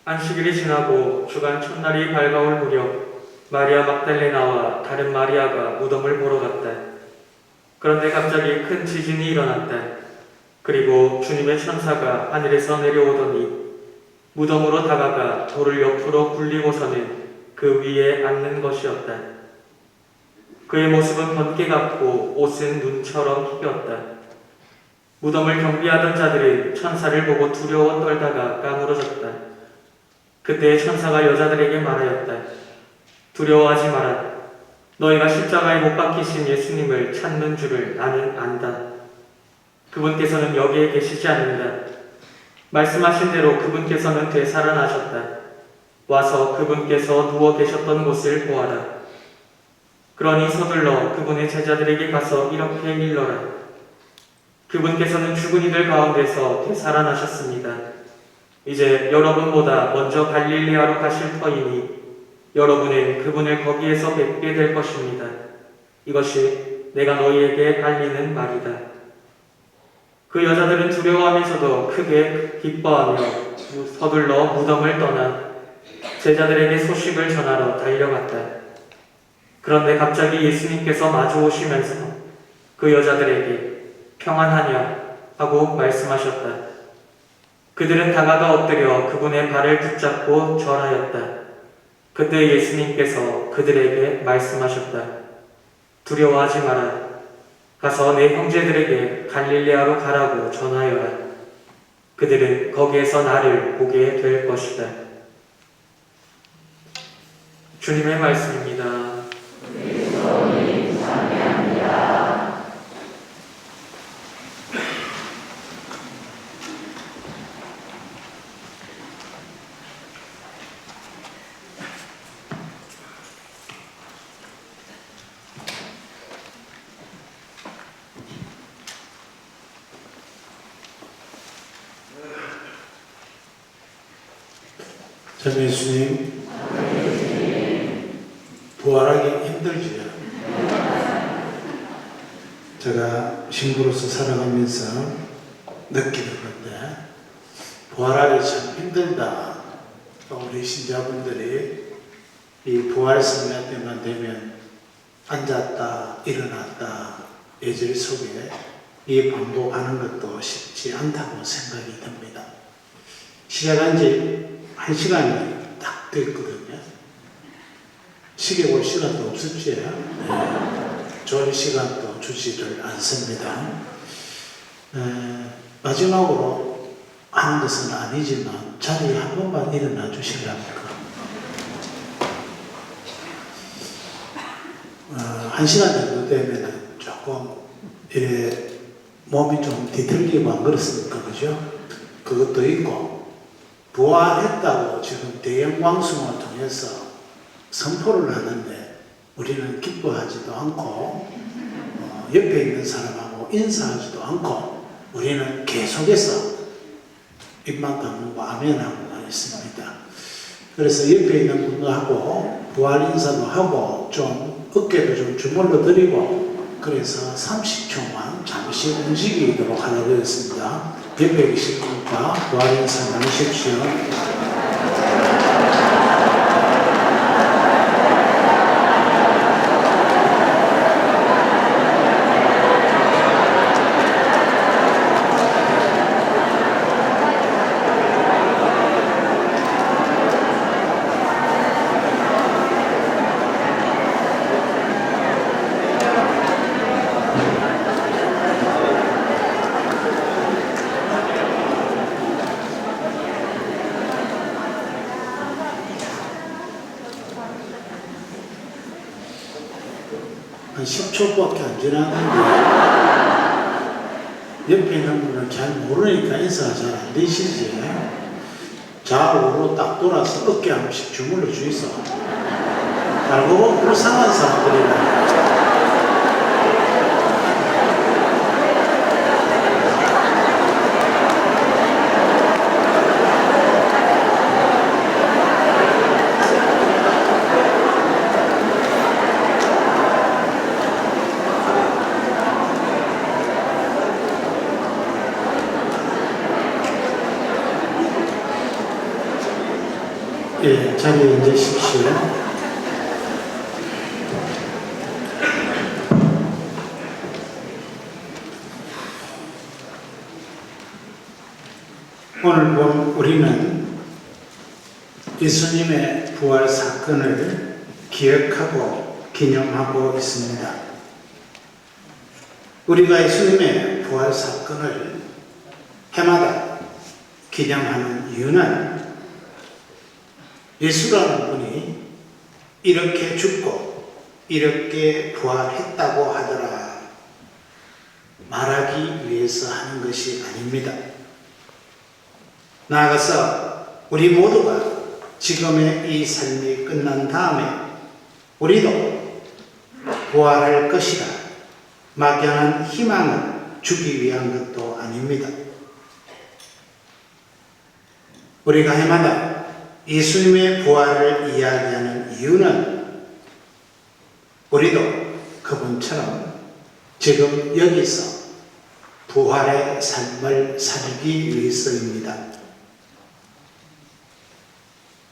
안식일이 지나고 주간 첫날이 밝아올 무렵 마리아 막달레나와 다른 마리아가 무덤을 보러 갔다. 그런데 갑자기 큰 지진이 일어났다. 그리고 주님의 천사가 하늘에서 내려오더니 무덤으로 다가가 돌을 옆으로 굴리고서는 그 위에 앉는 것이었다. 그의 모습은 번개 같고 옷은 눈처럼 희겼다. 무덤을 경비하던 자들은 천사를 보고 두려워 떨다가 까무러졌다. 그때 천사가 여자들에게 말하였다. 두려워하지 마라. 너희가 십자가에 못 박히신 예수님을 찾는 줄을 나는 안다. 그분께서는 여기에 계시지 않는다. 말씀하신 대로 그분께서는 되살아나셨다. 와서 그분께서 누워 계셨던 곳을 보아라. 그러니 서둘러 그분의 제자들에게 가서 이렇게 일러라. 그분께서는 죽은 이들 가운데서 되살아나셨습니다. 이제 여러분보다 먼저 갈릴레아로 가실 터이니 여러분은 그분을 거기에서 뵙게 될 것입니다. 이것이 내가 너희에게 알리는 말이다. 그 여자들은 두려워하면서도 크게 기뻐하며 서둘러 무덤을 떠나 제자들에게 소식을 전하러 달려갔다. 그런데 갑자기 예수님께서 마주 오시면서 그 여자들에게 평안하냐 하고 말씀하셨다. 그들은 다가가 엎드려 그분의 발을 붙잡고 절하였다. 그때 예수님께서 그들에게 말씀하셨다. 두려워하지 마라. 가서 내 형제들에게 갈릴레아로 가라고 전하여라. 그들은 거기에서 나를 보게 될 것이다. 주님의 말씀입니다. 참 예수님, 부활하기 힘들지요. 제가 신부로서 살아가면서 느끼는 건데 부활하기 참 힘들다. 우리 신자분들이 이 부활 성례 때만 되면 앉았다 일어났다 예절 속에 이 반복하는 것도 쉽지 않다고 생각이 듭니다. 시작한 지 1시간이 딱 됐거든요. 시계 볼 시간도 없었지. 좋은 시간도 주지를 않습니다. 마지막으로 하는 것은 아니지만 자리에 한 번만 일어나 주시랍니까? 1시간 정도 되면 조금 몸이 좀 뒤틀리고 안 그렇습니까? 그죠? 그것도 있고 부활했다고 지금 대영광송을 통해서 선포를 하는데 우리는 기뻐하지도 않고 옆에 있는 사람하고 인사하지도 않고 우리는 계속해서 입만 다물고 아멘하고 있습니다. 그래서 옆에 있는 분들하고 부활 인사도 하고 좀 어깨도 좀 주물러 드리고 그래서 30초만 잠시 움직이도록 하려고 했습니다. 옆에 계신 분과 부활 인사 나누십시오. 한 10초밖에 안 지났는데 옆에 있는 분은 잘 모르니까 인사가 잘 안 되시지. 좌우로 딱 돌아서 어깨 한 번씩 주물러 주이소. 알고 보면 불쌍한 사람들이라. 자리에 앉으십시오. 오늘 본 우리는 예수님의 부활 사건을 기억하고 기념하고 있습니다. 우리가 예수님의 부활 사건을 해마다 기념하는 이유는 예수라는 분이 이렇게 죽고 이렇게 부활했다고 하더라 말하기 위해서 하는 것이 아닙니다. 나아가서 우리 모두가 지금의 이 삶이 끝난 다음에 우리도 부활할 것이라 막연한 희망을 주기 위한 것도 아닙니다. 우리가 해마다 예수님의 부활을 이야기하는 이유는 우리도 그분처럼 지금 여기서 부활의 삶을 살기 위해서입니다.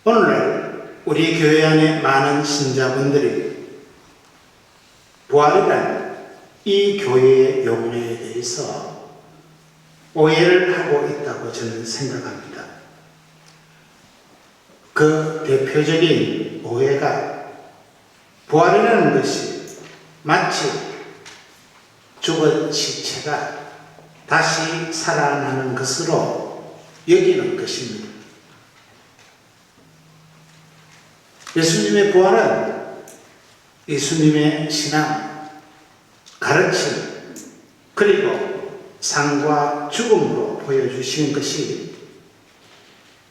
오늘날 우리 교회 안에 많은 신자분들이 부활이란 이 교회의 용어에 대해서 오해를 하고 있다고 저는 생각합니다. 그 대표적인 오해가 부활이라는 것이 마치 죽은 시체가 다시 살아나는 것으로 여기는 것입니다. 예수님의 부활은 예수님의 신앙, 가르침, 그리고 삶과 죽음으로 보여주신 것이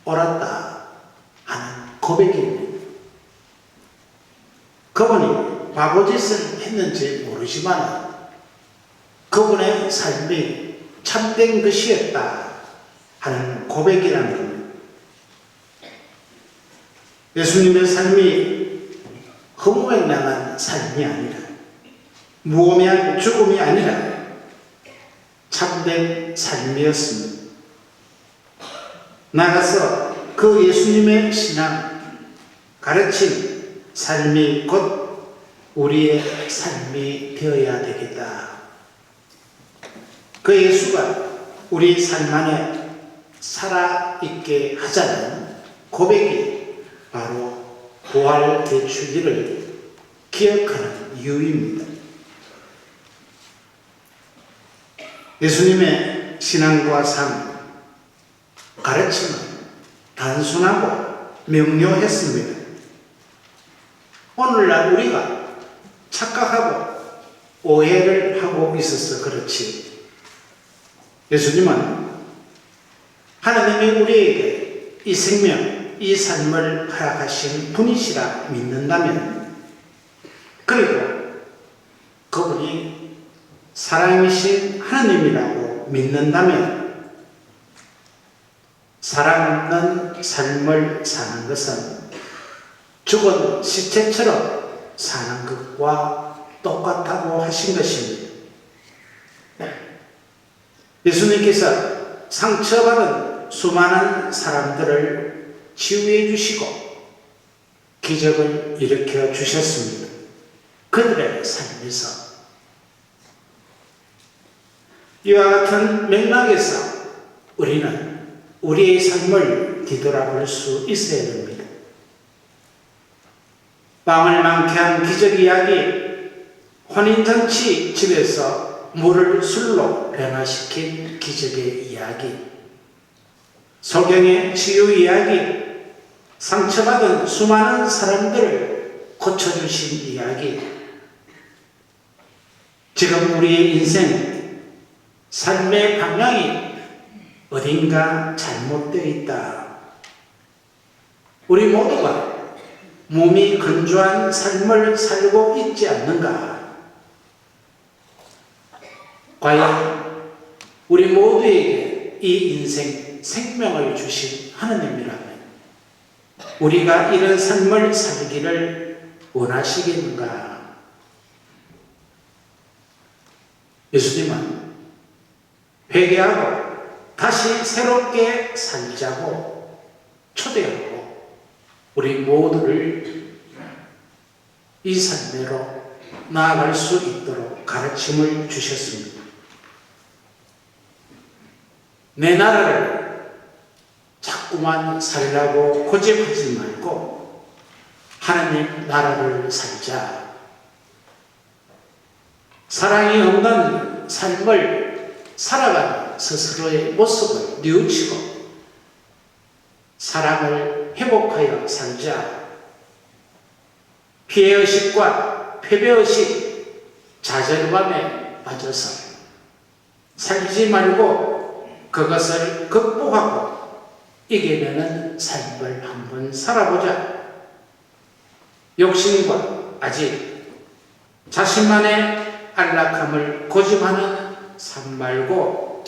옳았다 하는 고백입니다. 그분이 바보짓을 했는지 모르지만 그분의 삶이 참된 것이었다 하는 고백이라는 겁니다. 예수님의 삶이 허무맹랑한 삶이 아니라 무오미한 죽음이 아니라 참된 삶이었습니다. 나아가서 그 예수님의 신앙, 가르침, 삶이 곧 우리의 삶이 되어야 되겠다. 그 예수가 우리 삶 안에 살아있게 하자는 고백이 바로 부활 대축일을 기억하는 이유입니다. 예수님의 신앙과 삶, 가르침은 단순하고 명료했습니다. 오늘날 우리가 착각하고 오해를 하고 있어서 그렇지, 예수님은 하나님이 우리에게 이 생명, 이 삶을 허락하신 분이시라 믿는다면, 그리고 그분이 사랑이신 하나님이라고 믿는다면, 사랑 없는 삶을 사는 것은 죽은 시체처럼 사는 것과 똑같다고 하신 것입니다. 예수님께서 상처받은 수많은 사람들을 치유해 주시고 기적을 일으켜 주셨습니다. 그들의 삶에서 이와 같은 맥락에서 우리는 우리의 삶을 뒤돌아볼 수 있어야 됩니다. 빵을 많게 한 기적 이야기, 혼인잔치 집에서 물을 술로 변화시킨 기적의 이야기, 소경의 치유 이야기, 상처받은 수많은 사람들을 고쳐주신 이야기, 지금 우리의 인생, 삶의 방향이 어딘가 잘못되어 있다. 우리 모두가 몸이 건조한 삶을 살고 있지 않는가? 과연 우리 모두에게 이 인생 생명을 주신 하나님이라면 우리가 이런 삶을 살기를 원하시겠는가? 예수님은 회개하고 다시 새롭게 살자고 초대하고 우리 모두를 이 삶대로 나아갈 수 있도록 가르침을 주셨습니다. 내 나라를 자꾸만 살라고 고집하지 말고 하나님 나라를 살자. 사랑이 없는 삶을 살아가는 스스로의 모습을 뉘우치고 사랑을 회복하여 살자. 피해의식과 패배의식, 좌절감에 빠져서 살지 말고 그것을 극복하고 이겨내는 삶을 한번 살아보자. 욕심과 아직 자신만의 안락함을 고집하는 삶 말고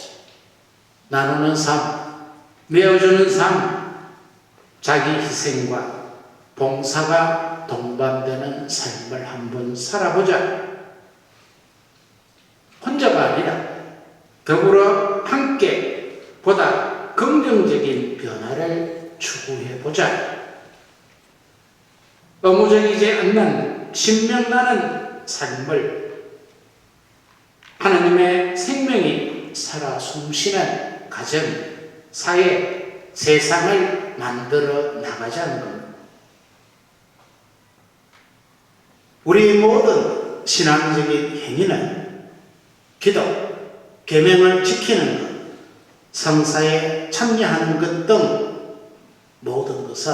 나누는 삶, 내어주는 삶, 자기 희생과 봉사가 동반되는 삶을 한번 살아보자. 혼자가 아니라 더불어 함께 보다 긍정적인 변화를 추구해보자. 의무적이지 않는 신명나는 삶을 하나님의 생명이 살아 숨쉬는 가정, 사회, 세상을 만들어 나가자는 겁니다. 우리 모든 신앙적인 행위는 기도, 계명을 지키는 것, 성사에 참여하는 것 등 모든 것은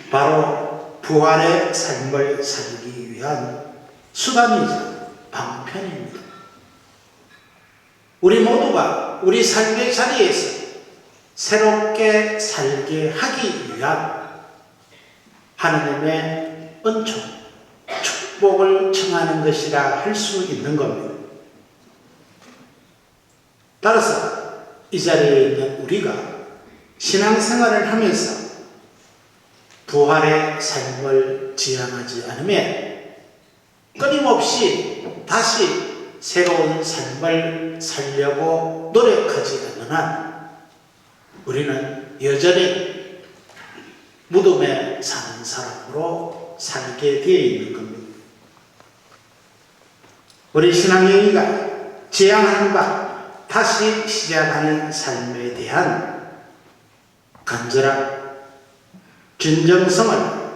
바로 부활의 삶을 살기 위한 수단이자 방편입니다. 우리 모두가 우리 삶의 자리에서 새롭게 살게 하기 위한 하나님의 은총, 축복을 청하는 것이라 할 수 있는 겁니다. 따라서 이 자리에 있는 우리가 신앙생활을 하면서 부활의 삶을 지향하지 않으면 끊임없이 다시 새로운 삶을 살려고 노력하지 않는 한 우리는 여전히 무덤에 사는 사람으로 살게 되어 있는 겁니다. 우리 신앙행위가 지향하는 바 다시 시작하는 삶에 대한 간절한 진정성을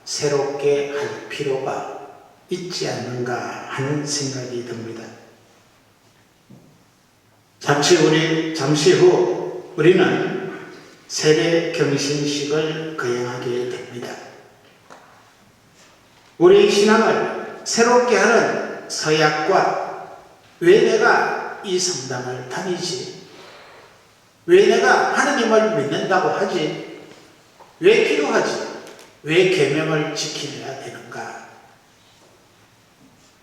새롭게 할 필요가 있지 않는가 하는 생각이 듭니다. 잠시 후 우리는 세례 경신식을 거행하게 됩니다. 우리 신앙을 새롭게 하는 서약과 왜 내가 이 성당을 다니지? 왜 내가 하나님을 믿는다고 하지? 왜 기도하지? 왜 계명을 지켜야 되는가?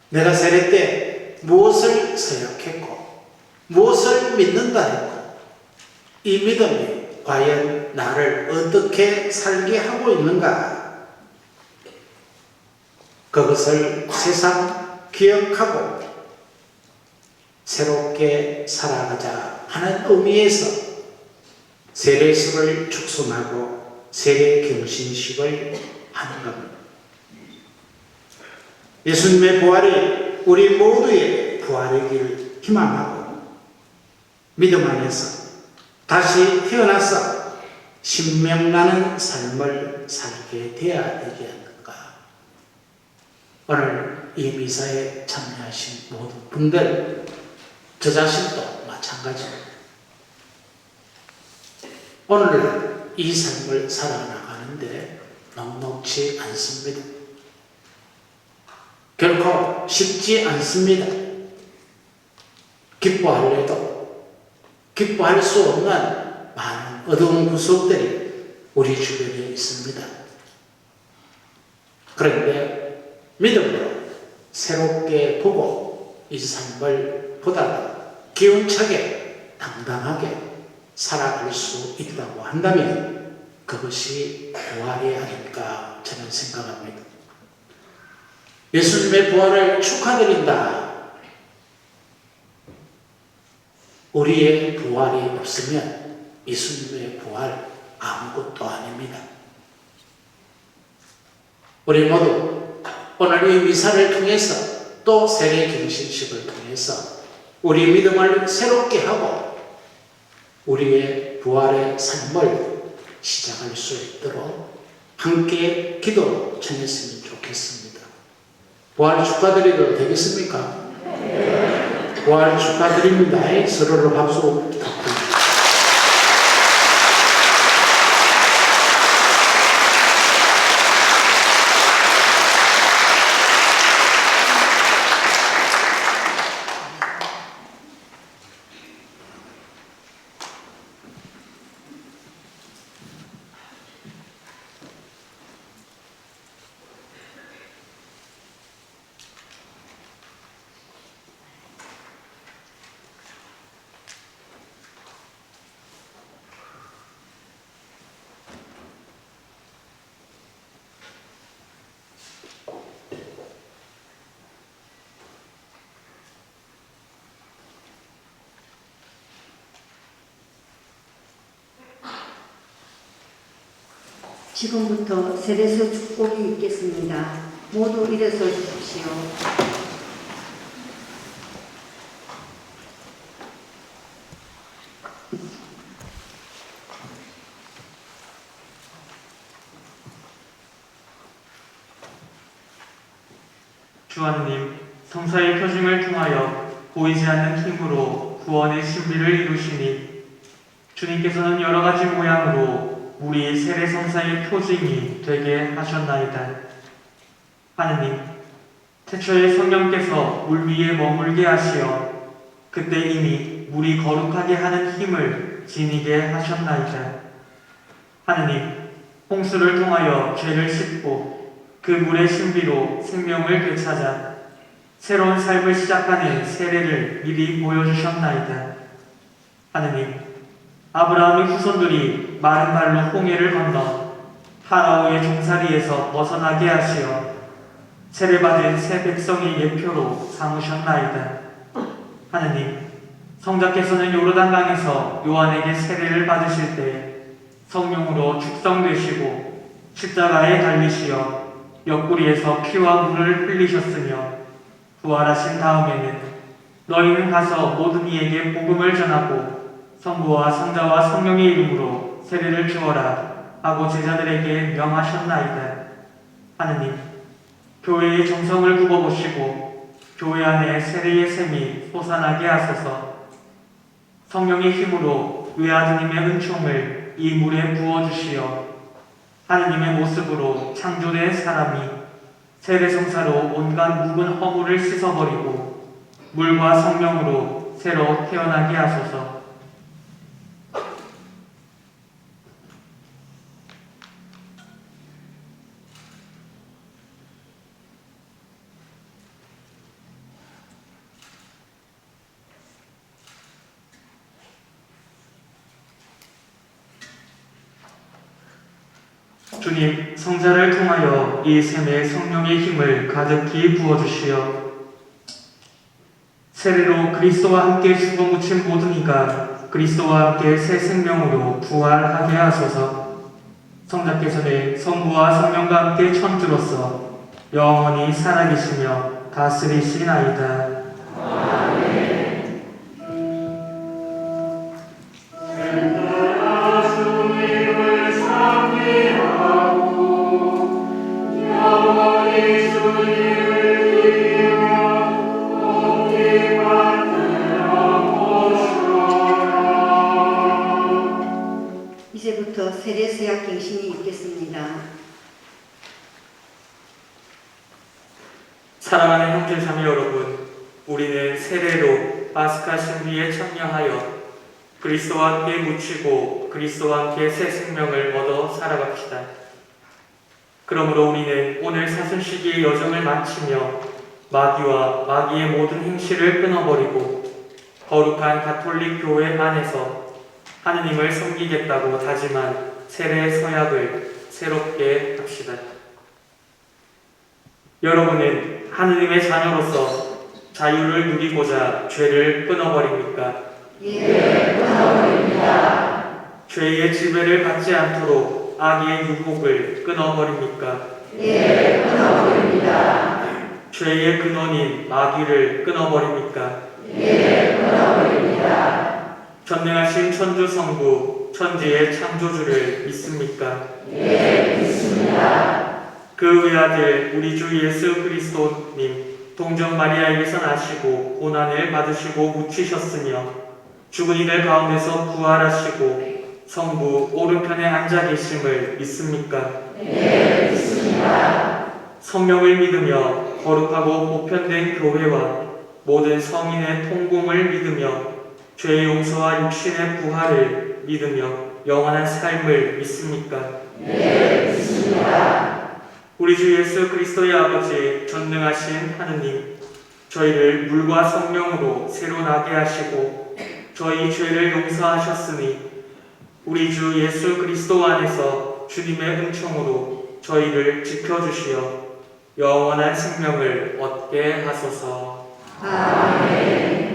내가 세례 때 무엇을 서약했고 무엇을 믿는다 했고 이 믿음이 과연 나를 어떻게 살게 하고 있는가? 그것을 새삼 기억하고 새롭게 살아가자 하는 의미에서 세례식을 축성하고 세례경신식을 하는 겁니다. 예수님의 부활이 우리 모두의 부활이길 희망하고 믿음 안에서 다시 태어나서 신명나는 삶을 살게 되어야 되지 않는가. 오늘 이 미사에 참여하신 모든 분들, 저 자신도 마찬가지입니다. 오늘 이 삶을 살아나가는데 넉넉지 않습니다. 결코 쉽지 않습니다. 기뻐하려도 기뻐할 수 없는 많은 어두운 구석들이 우리 주변에 있습니다. 그런데 믿음으로 새롭게 보고 이 삶을 보다 기운차게 당당하게 살아갈 수 있다고 한다면 그것이 부활이 아닐까 저는 생각합니다. 예수님의 부활을 축하드린다. 우리의 부활이 없으면 예수님의 부활 아무것도 아닙니다. 우리 모두 오늘 이 미사를 통해서 또 세례 경신식을 통해서 우리 믿음을 새롭게 하고 우리의 부활의 삶을 시작할 수 있도록 함께 기도로 청했으면 좋겠습니다. 부활 축하드려도 되겠습니까? 부활 축하드립니다. 서로를 박수 부탁드립니다. 지금부터 세례서 축복이 있겠습니다. 모두 일어서 주십시오. 주 하느님, 성사의 표징을 통하여 보이지 않는 힘으로 구원의 신비를 이루시니 주님께서는 여러 가지 모양으로 우리 세례 성사의 표징이 되게 하셨나이다. 하느님, 태초에 성령께서 물 위에 머물게 하시어 그때 이미 물이 거룩하게 하는 힘을 지니게 하셨나이다. 하느님, 홍수를 통하여 죄를 씻고 그 물의 신비로 생명을 되찾아 새로운 삶을 시작하는 세례를 미리 보여주셨나이다. 하느님, 아브라함의 후손들이 마른 발로 홍해를 건너 파라오의 종살이에서 벗어나게 하시어 세례받은 새 백성의 예표로 삼으셨나이다. 하느님, 성자께서는 요르단강에서 요한에게 세례를 받으실 때 성령으로 축성되시고 십자가에 달리시어 옆구리에서 피와 물을 흘리셨으며 부활하신 다음에는 너희는 가서 모든 이에게 복음을 전하고 성부와 성자와 성령의 이름으로 세례를 주어라 하고 제자들에게 명하셨나이다. 하느님, 교회의 정성을 굽어보시고 교회 안에 세례의 샘이 솟아나게 하소서. 성령의 힘으로 외아드님의 은총을 이 물에 부어주시어 하느님의 모습으로 창조된 사람이 세례성사로 온갖 묵은 허물을 씻어버리고 물과 성령으로 새로 태어나게 하소서. 주님, 성자를 통하여 이 샘에 성령의 힘을 가득히 부어주시어 세례로 그리스도와 함께 죽어 묻힌 모든 이가 그리스도와 함께 새 생명으로 부활하게 하소서. 성자께서는 성부와 성령과 함께 천주로서 영원히 살아계시며 다스리시나이다. 이제부터 세례수약 갱신이 있겠습니다. 사랑하는 형제 자매 여러분, 우리는 세례로 파스카 신비에 참여하여 그리스도와 함께 묻히고 그리스도와 함께 새 생명을 얻어 살아갑시다. 그러므로 우리는 오늘 사순시기의 여정을 마치며 마귀와 마귀의 모든 행실을 끊어버리고 거룩한 가톨릭 교회 안에서 하느님을 섬기겠다고 다짐한 세례 서약을 새롭게 합시다. 여러분은 하느님의 자녀로서 자유를 누리고자 죄를 끊어버립니까? 예, 끊어버립니다. 죄의 지배를 받지 않도록 악의 유혹을 끊어버립니까? 예, 끊어버립니다. 죄의 근원인 마귀를 끊어버립니까? 예, 끊어버립니다. 전능하신 천주 성부, 천지의 창조주를 믿습니까? 예, 믿습니다. 그 외아들 우리 주 예수 그리스도님 동정 마리아에게서 나시고 고난을 받으시고 묻히셨으며 죽은 이들 가운데서 부활하시고 성부 오른편에 앉아 계심을 믿습니까? 예, 믿습니다. 성령을 믿으며 거룩하고 보편된 교회와 모든 성인의 통공을 믿으며 죄의 용서와 육신의 부활을 믿으며 영원한 삶을 믿습니까? 예, 믿습니다. 우리 주 예수 그리스도의 아버지 전능하신 하느님, 저희를 물과 성령으로 새로 나게 하시고 저희 죄를 용서하셨으니 우리 주 예수 그리스도 안에서 주님의 은총으로 저희를 지켜주시어 영원한 생명을 얻게 하소서. 아멘.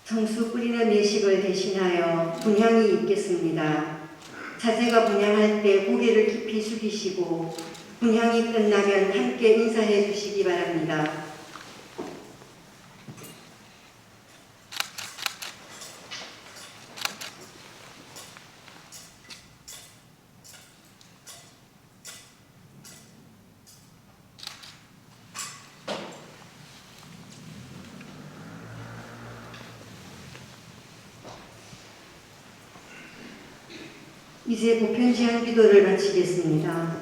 성수 뿌리는 예식을 대신하여 분향이 있겠습니다. 자제가 분향할 때 고개를 깊이 숙이시고 분향이 끝나면 함께 인사해 주시기 바랍니다. 이제 보편제한 기도를 마치겠습니다.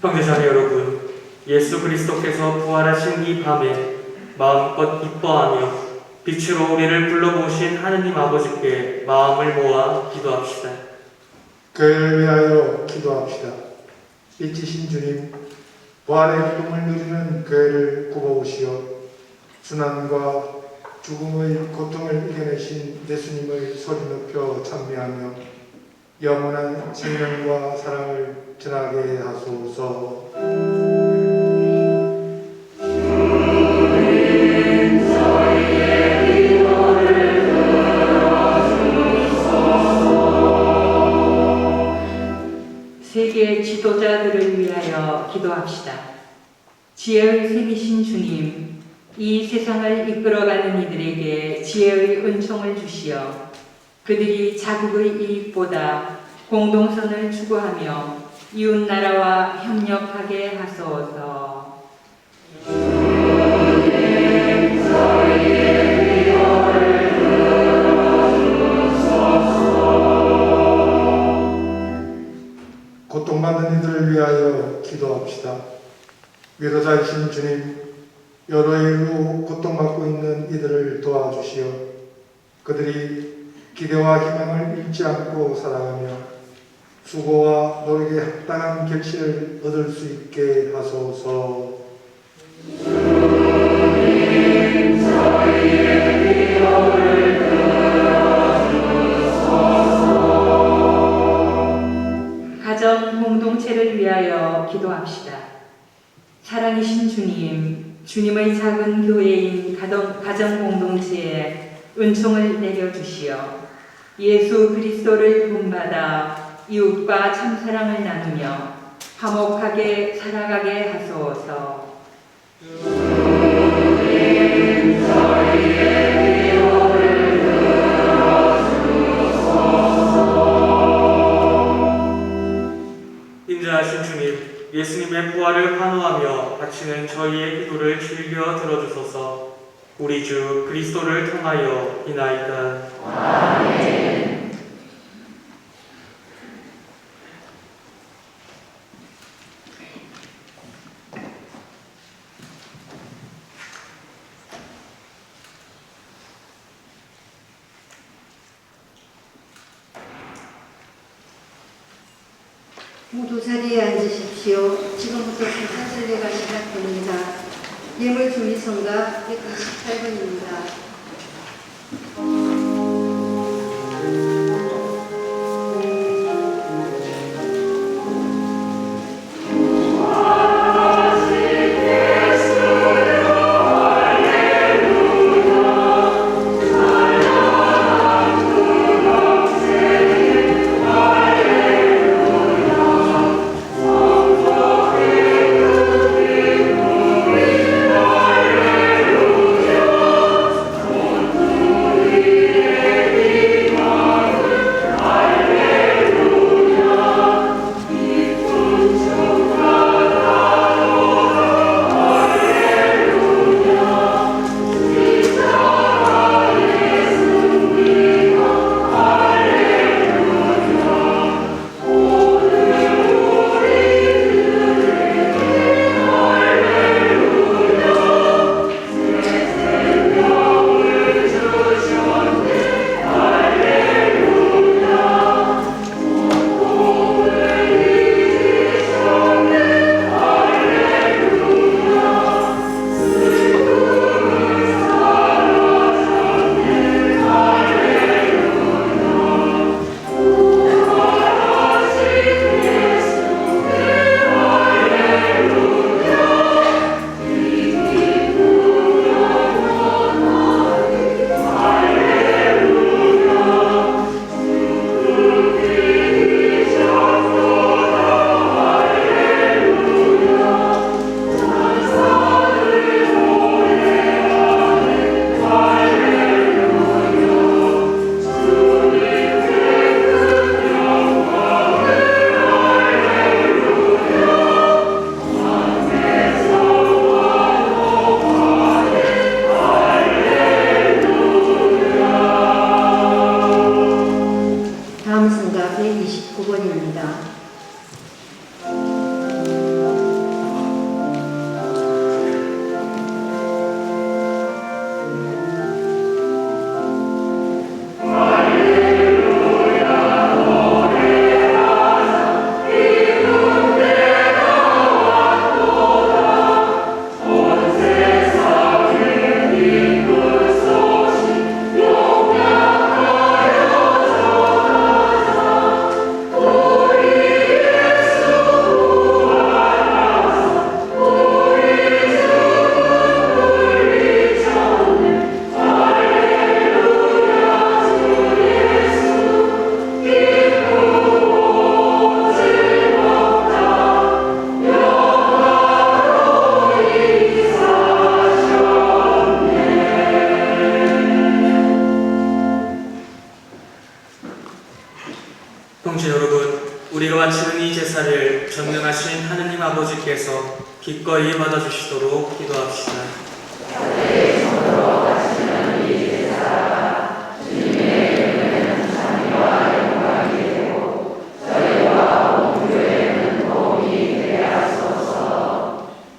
형제자매 여러분, 예수 그리스도께서 부활하신 이 밤에 마음껏 기뻐하며 빛으로 우리를 불러모으신 하느님 아버지께 마음을 모아 기도합시다. 교회를 위하여 기도합시다. 빛이신 주님, 부활의 기쁨을 누리는 교회를 굽어오시어 순환과 죽음의 고통을 이겨내신 예수님을 소리 높여 찬미하며 영원한 생명과 사랑을 전하게 하소서. 세계 지도자들을 위하여 기도합시다. 지혜의 셈이신 주님, 이 세상을 이끌어가는 이들에게 지혜의 은총을 주시어 그들이 자국의 이익보다 공동선을 추구하며 이웃나라와 협력하게 하소서. 고통받는 이들을 위하여 기도합시다. 위로자이신 주님, 여러 일로 고통받고 있는 이들을 도와주시어 그들이 기대와 희망을 잃지 않고 살아가며 수고와 노력에 합당한 결실을 얻을 수 있게 하소서. 가정 공동체를 위하여 기도합시다. 사랑이신 주님, 주님의 작은 교회인 가정 공동체에 은총을 내려주시어 예수 그리스도를 본받아 이웃과 참사랑을 나누며 화목하게 살아가게 하소서. 인자하신 주님, 예수님의 부활을 환호하며 바치는 저희의 기도를 즐겨 들어주소서. 우리 주 그리스도를 통하여 비나이다. 아멘. 모두 자리에 앉으십시오. 지금부터 성찬순례가 시작됩니다. 예물 주의성가 128번입니다. 다음 성가 129번입니다. 형제 여러분, 우리가 바치는 이 제사를 전능하신 하느님 아버지께서 기꺼이 받아주시도록 기도합시다.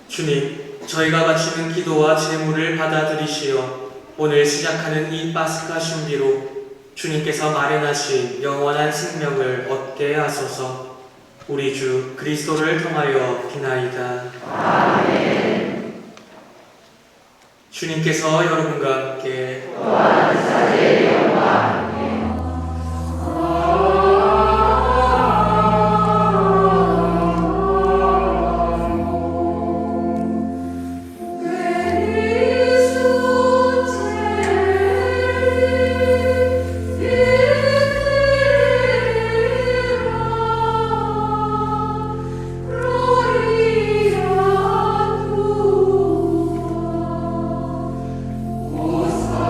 주님, 저희가 바치는 기도와 제물을 받아들이시어 오늘 시작하는 이 파스카 신비로 주님께서 마련하신 영원한 생명을 얻게 하소서. 우리 주 그리스도를 통하여 비나이다. 아멘. 주님께서 여러분과 함께 또한 사제의 영과 함께 Hosanna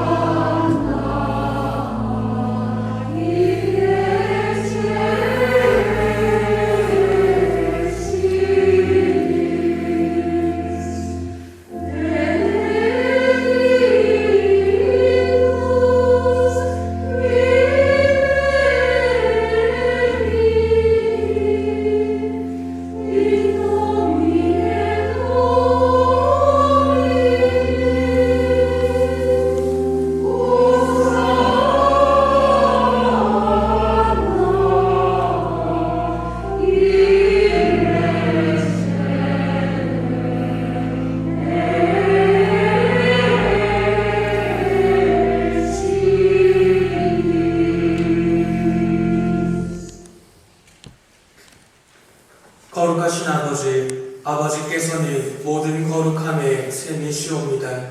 거룩하신 아버지, 아버지께서는 모든 거룩함의 셈이시옵니다.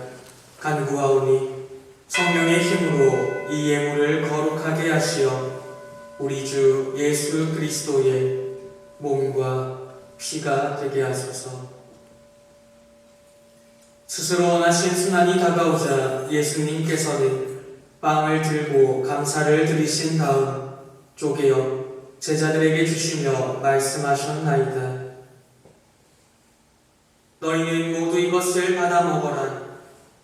간구하오니 성령의 힘으로 이 예물을 거룩하게 하시어 우리 주 예수 그리스도의 몸과 피가 되게 하소서. 스스로 원하신 순환이 다가오자 예수님께서는 빵을 들고 감사를 드리신 다음 쪼개어 제자들에게 주시며 말씀하셨나이다. 너희는 모두 이것을 받아 먹어라.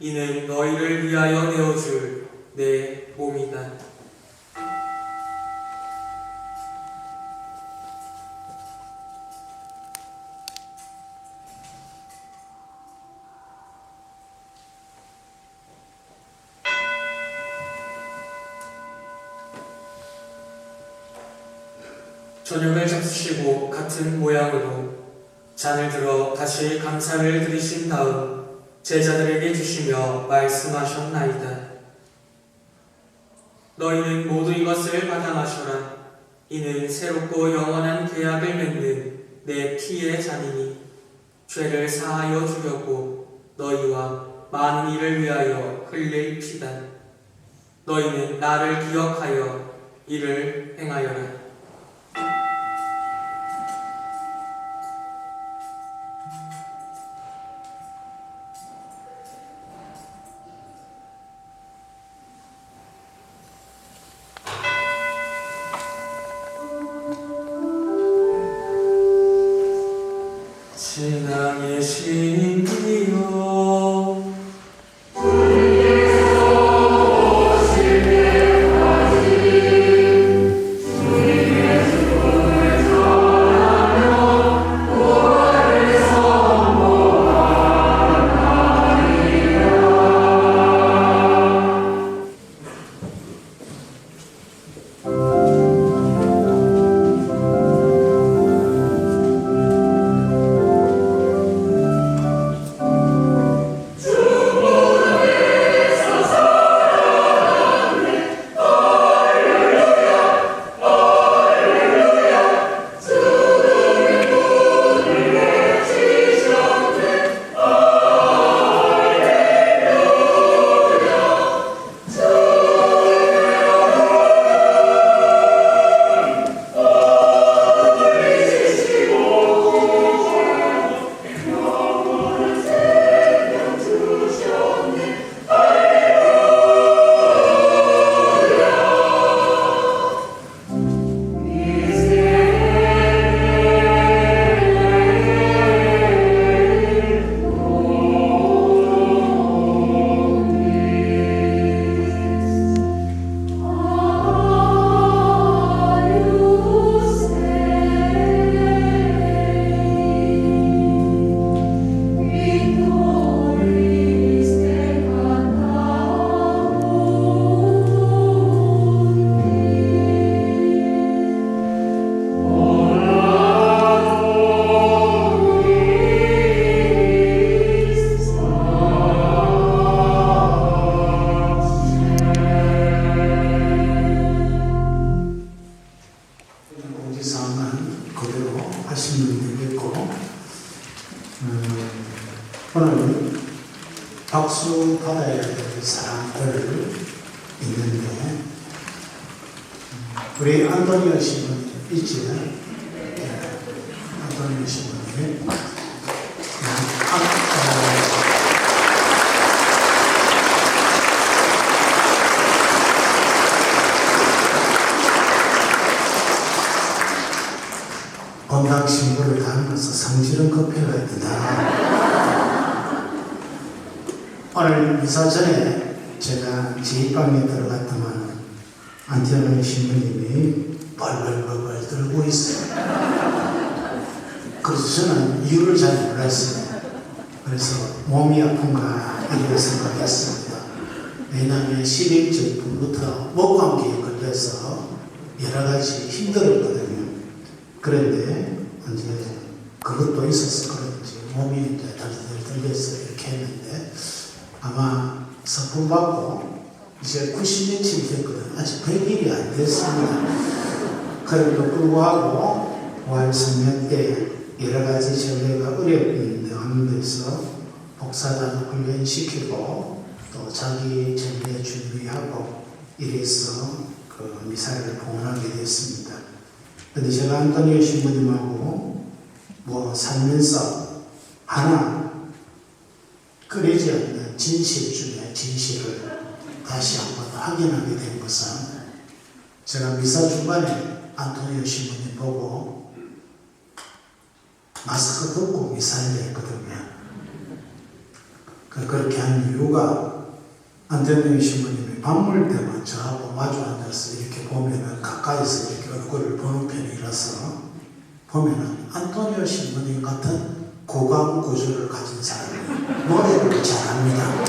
이는 너희를 위하여 내어줄 내 몸이다. 저녁을 잡수시고 같은 모양으로 잔을 들어 다시 감사를 드리신 다음 제자들에게 주시며 말씀하셨나이다. 너희는 모두 이것을 받아 마셔라. 이는 새롭고 영원한 계약을 맺는 내 피의 잔이니 죄를 사하여 주려고 너희와 많은 이를 위하여 흘릴 피다. 너희는 나를 기억하여 이를 행하여라. 신앙의 신이여 공지사항은 그대로 하시면 되겠고, 오늘 박수 받아야 될 사람들 있는데, 우리 안토니오 신부님 있지? 안토니오 신부님. 본당 신부를 닮아서 성질은 급해가 있다. 오늘 미사 전에 제가 지휘방에 들어갔더만 안티오니 신부님이 벌벌벌벌 떨고 있어요. 그래서 저는 이유를 잘 몰랐어요. 그래서 몸이 아픈가 이렇게 생각했습니다. 왜냐하면 11월부터 목감기에 걸려서 여러 가지 힘들었거든요. 그런데 이제 그것도 있어서 그런지 몸이 이제 덜덜덜해서 이렇게 했는데, 아마 선품 받고 이제 90년쯤 됐거든요. 아직 100일이 안 됐습니다. 그럼에도 불구하고 부활 성령 때 여러 가지 전례가 어려운 데서 복사단 훈련시키고 또 자기 전례 준비하고 이래서 그 미사를 봉헌하게 됐습니다. 근데 제가 안토니오 신부님하고 살면서 하나 끓이지 않는 진실 중에 진실을 다시 한번 확인하게 된 것은 제가 미사 중간에 안토니오 신부님 보고 마스크 듣고 미사를 했거든요. 그렇게 한 이유가 안토니오 신부님이 밤물 때만 저하고 마주 앉아서 이렇게 보면은 가까이서 이렇게 얼굴을 보는 편이라서 보면은 안토니오 신부님 같은 고강 구조를 가진 사람이 노래를 잘합니다.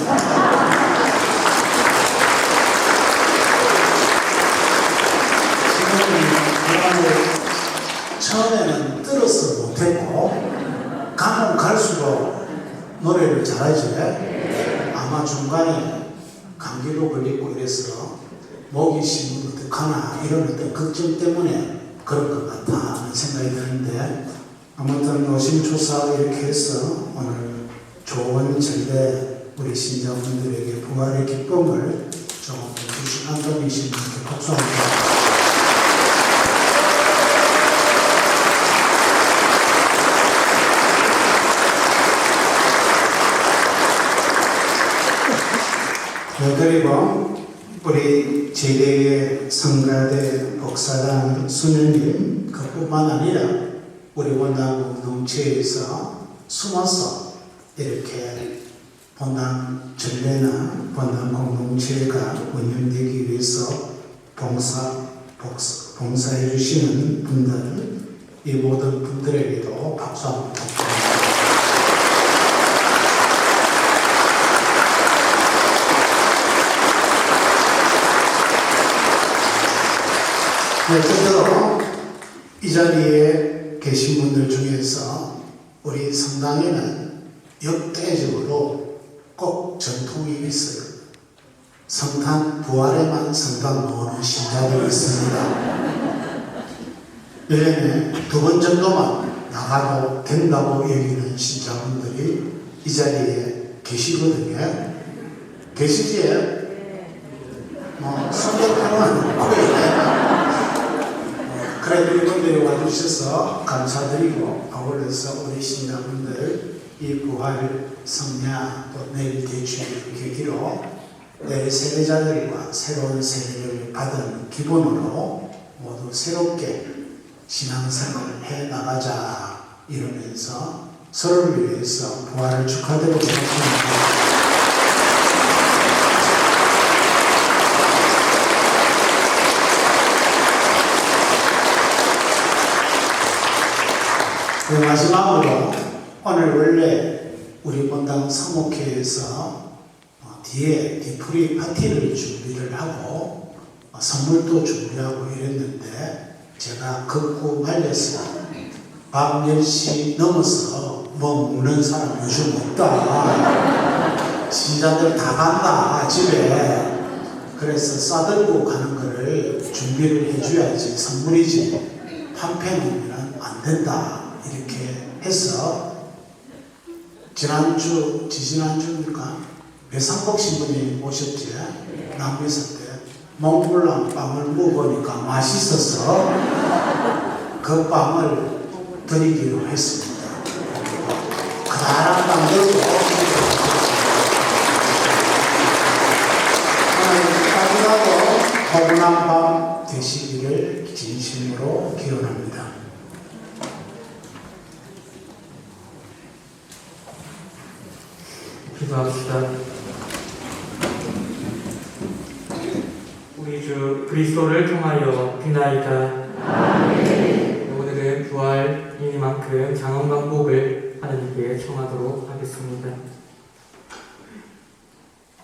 처음에는 들어서 못했고 가면 갈수록 노래를 잘하지. 아마 중간에 감기로 걸리고 이래서 목이 쉬면 어떡하나 이런 어떤 걱정 때문에 그런 것 같아 하는 생각이 드는데 아무튼 노심초사 이렇게 해서 오늘 좋은 전례 우리 신자분들에게 부활의 기쁨을 좀 주신 안토니오 신부님께 박수합니다. 그리고 우리 제대의 성가대 복사단 수녀님 그뿐만 아니라 우리 원당 공동체에서 숨어서 이렇게 본당 전례나 본당 공동체가 운영되기 위해서 봉사해 주시는 분들 이 모든 분들에게도 박수 한번 부탁드립니다. 네, 끝으로 이 자리에 계신 분들 중에서 우리 성당에는 역대적으로 꼭 전통이 있어요. 성탄 부활에만 성당 모으는 신자들이 있습니다. 1년에 2번 정도만 나가도 된다고 여기는 신자분들이 이 자리에 계시거든요. 계시지? 성격하면 그래도 이분들이 와주셔서 감사드리고 아울러서 우리 신자분들 이 부활 성냐 또 내일 대주일 계기로 내 세대자들과 새로운 세대를 받은 기본으로 모두 새롭게 신앙생활을 해나가자 이러면서 서로를 위해서 부활을 축하드리고 싶습니다. 마지막으로 오늘 원래 우리 본당 사목회에서 뒤에 뒤풀이 파티를 준비를 하고 선물도 준비하고 이랬는데 제가 걷고 말려서 밤 10시 넘어서 먹는 사람 요즘 없다. 신자들 다 간다 집에. 그래서 싸들고 가는 거를 준비를 해줘야지 선물이지 판패는 안 된다. 이렇게 해서 지지난주입니까? 배상복 신부님 오셨지? 남미사 때 몽블랑 빵을 먹어보니까 맛있어서 그 빵을 드리기로 했습니다. 그다란 빵들도 오늘 따뜻하고 포근한 밤 되시기를 진심으로 기원합니다. 기도합시다. 우리 주 그리스도를 통하여 비나이다. 아멘. 오늘은 부활이니만큼 장엄한 복을 하나님께 청하도록 하겠습니다.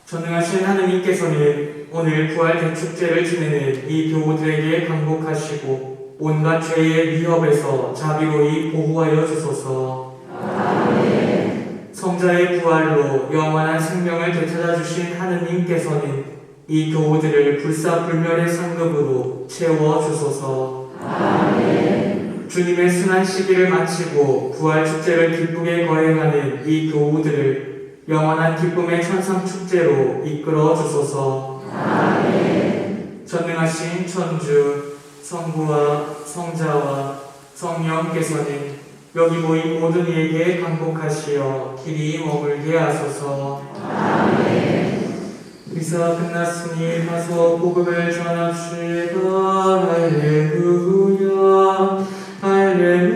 전능하신 하느님께서는 오늘 부활 대축제를 지내는 이 교우들에게 강복하시고 온갖 죄의 위협에서 자비로이 보호하여 주소서. 아멘. 성자의 부활로 영원한 생명을 되찾아주신 하느님께서는 이 교우들을 불사불멸의 상급으로 채워주소서. 아멘. 주님의 순환 시기를 마치고 부활 축제를 기쁘게 거행하는 이 교우들을 영원한 기쁨의 천상 축제로 이끌어 주소서. 아멘. 전능하신 천주 성부와 성자와 성령께서는 여기 모인 모든 이에게 강복하시어 길이 머물게 하소서. 아멘. 미사 끝났으니 가서 복음을 전합시다. 할렐루야. 할렐루야.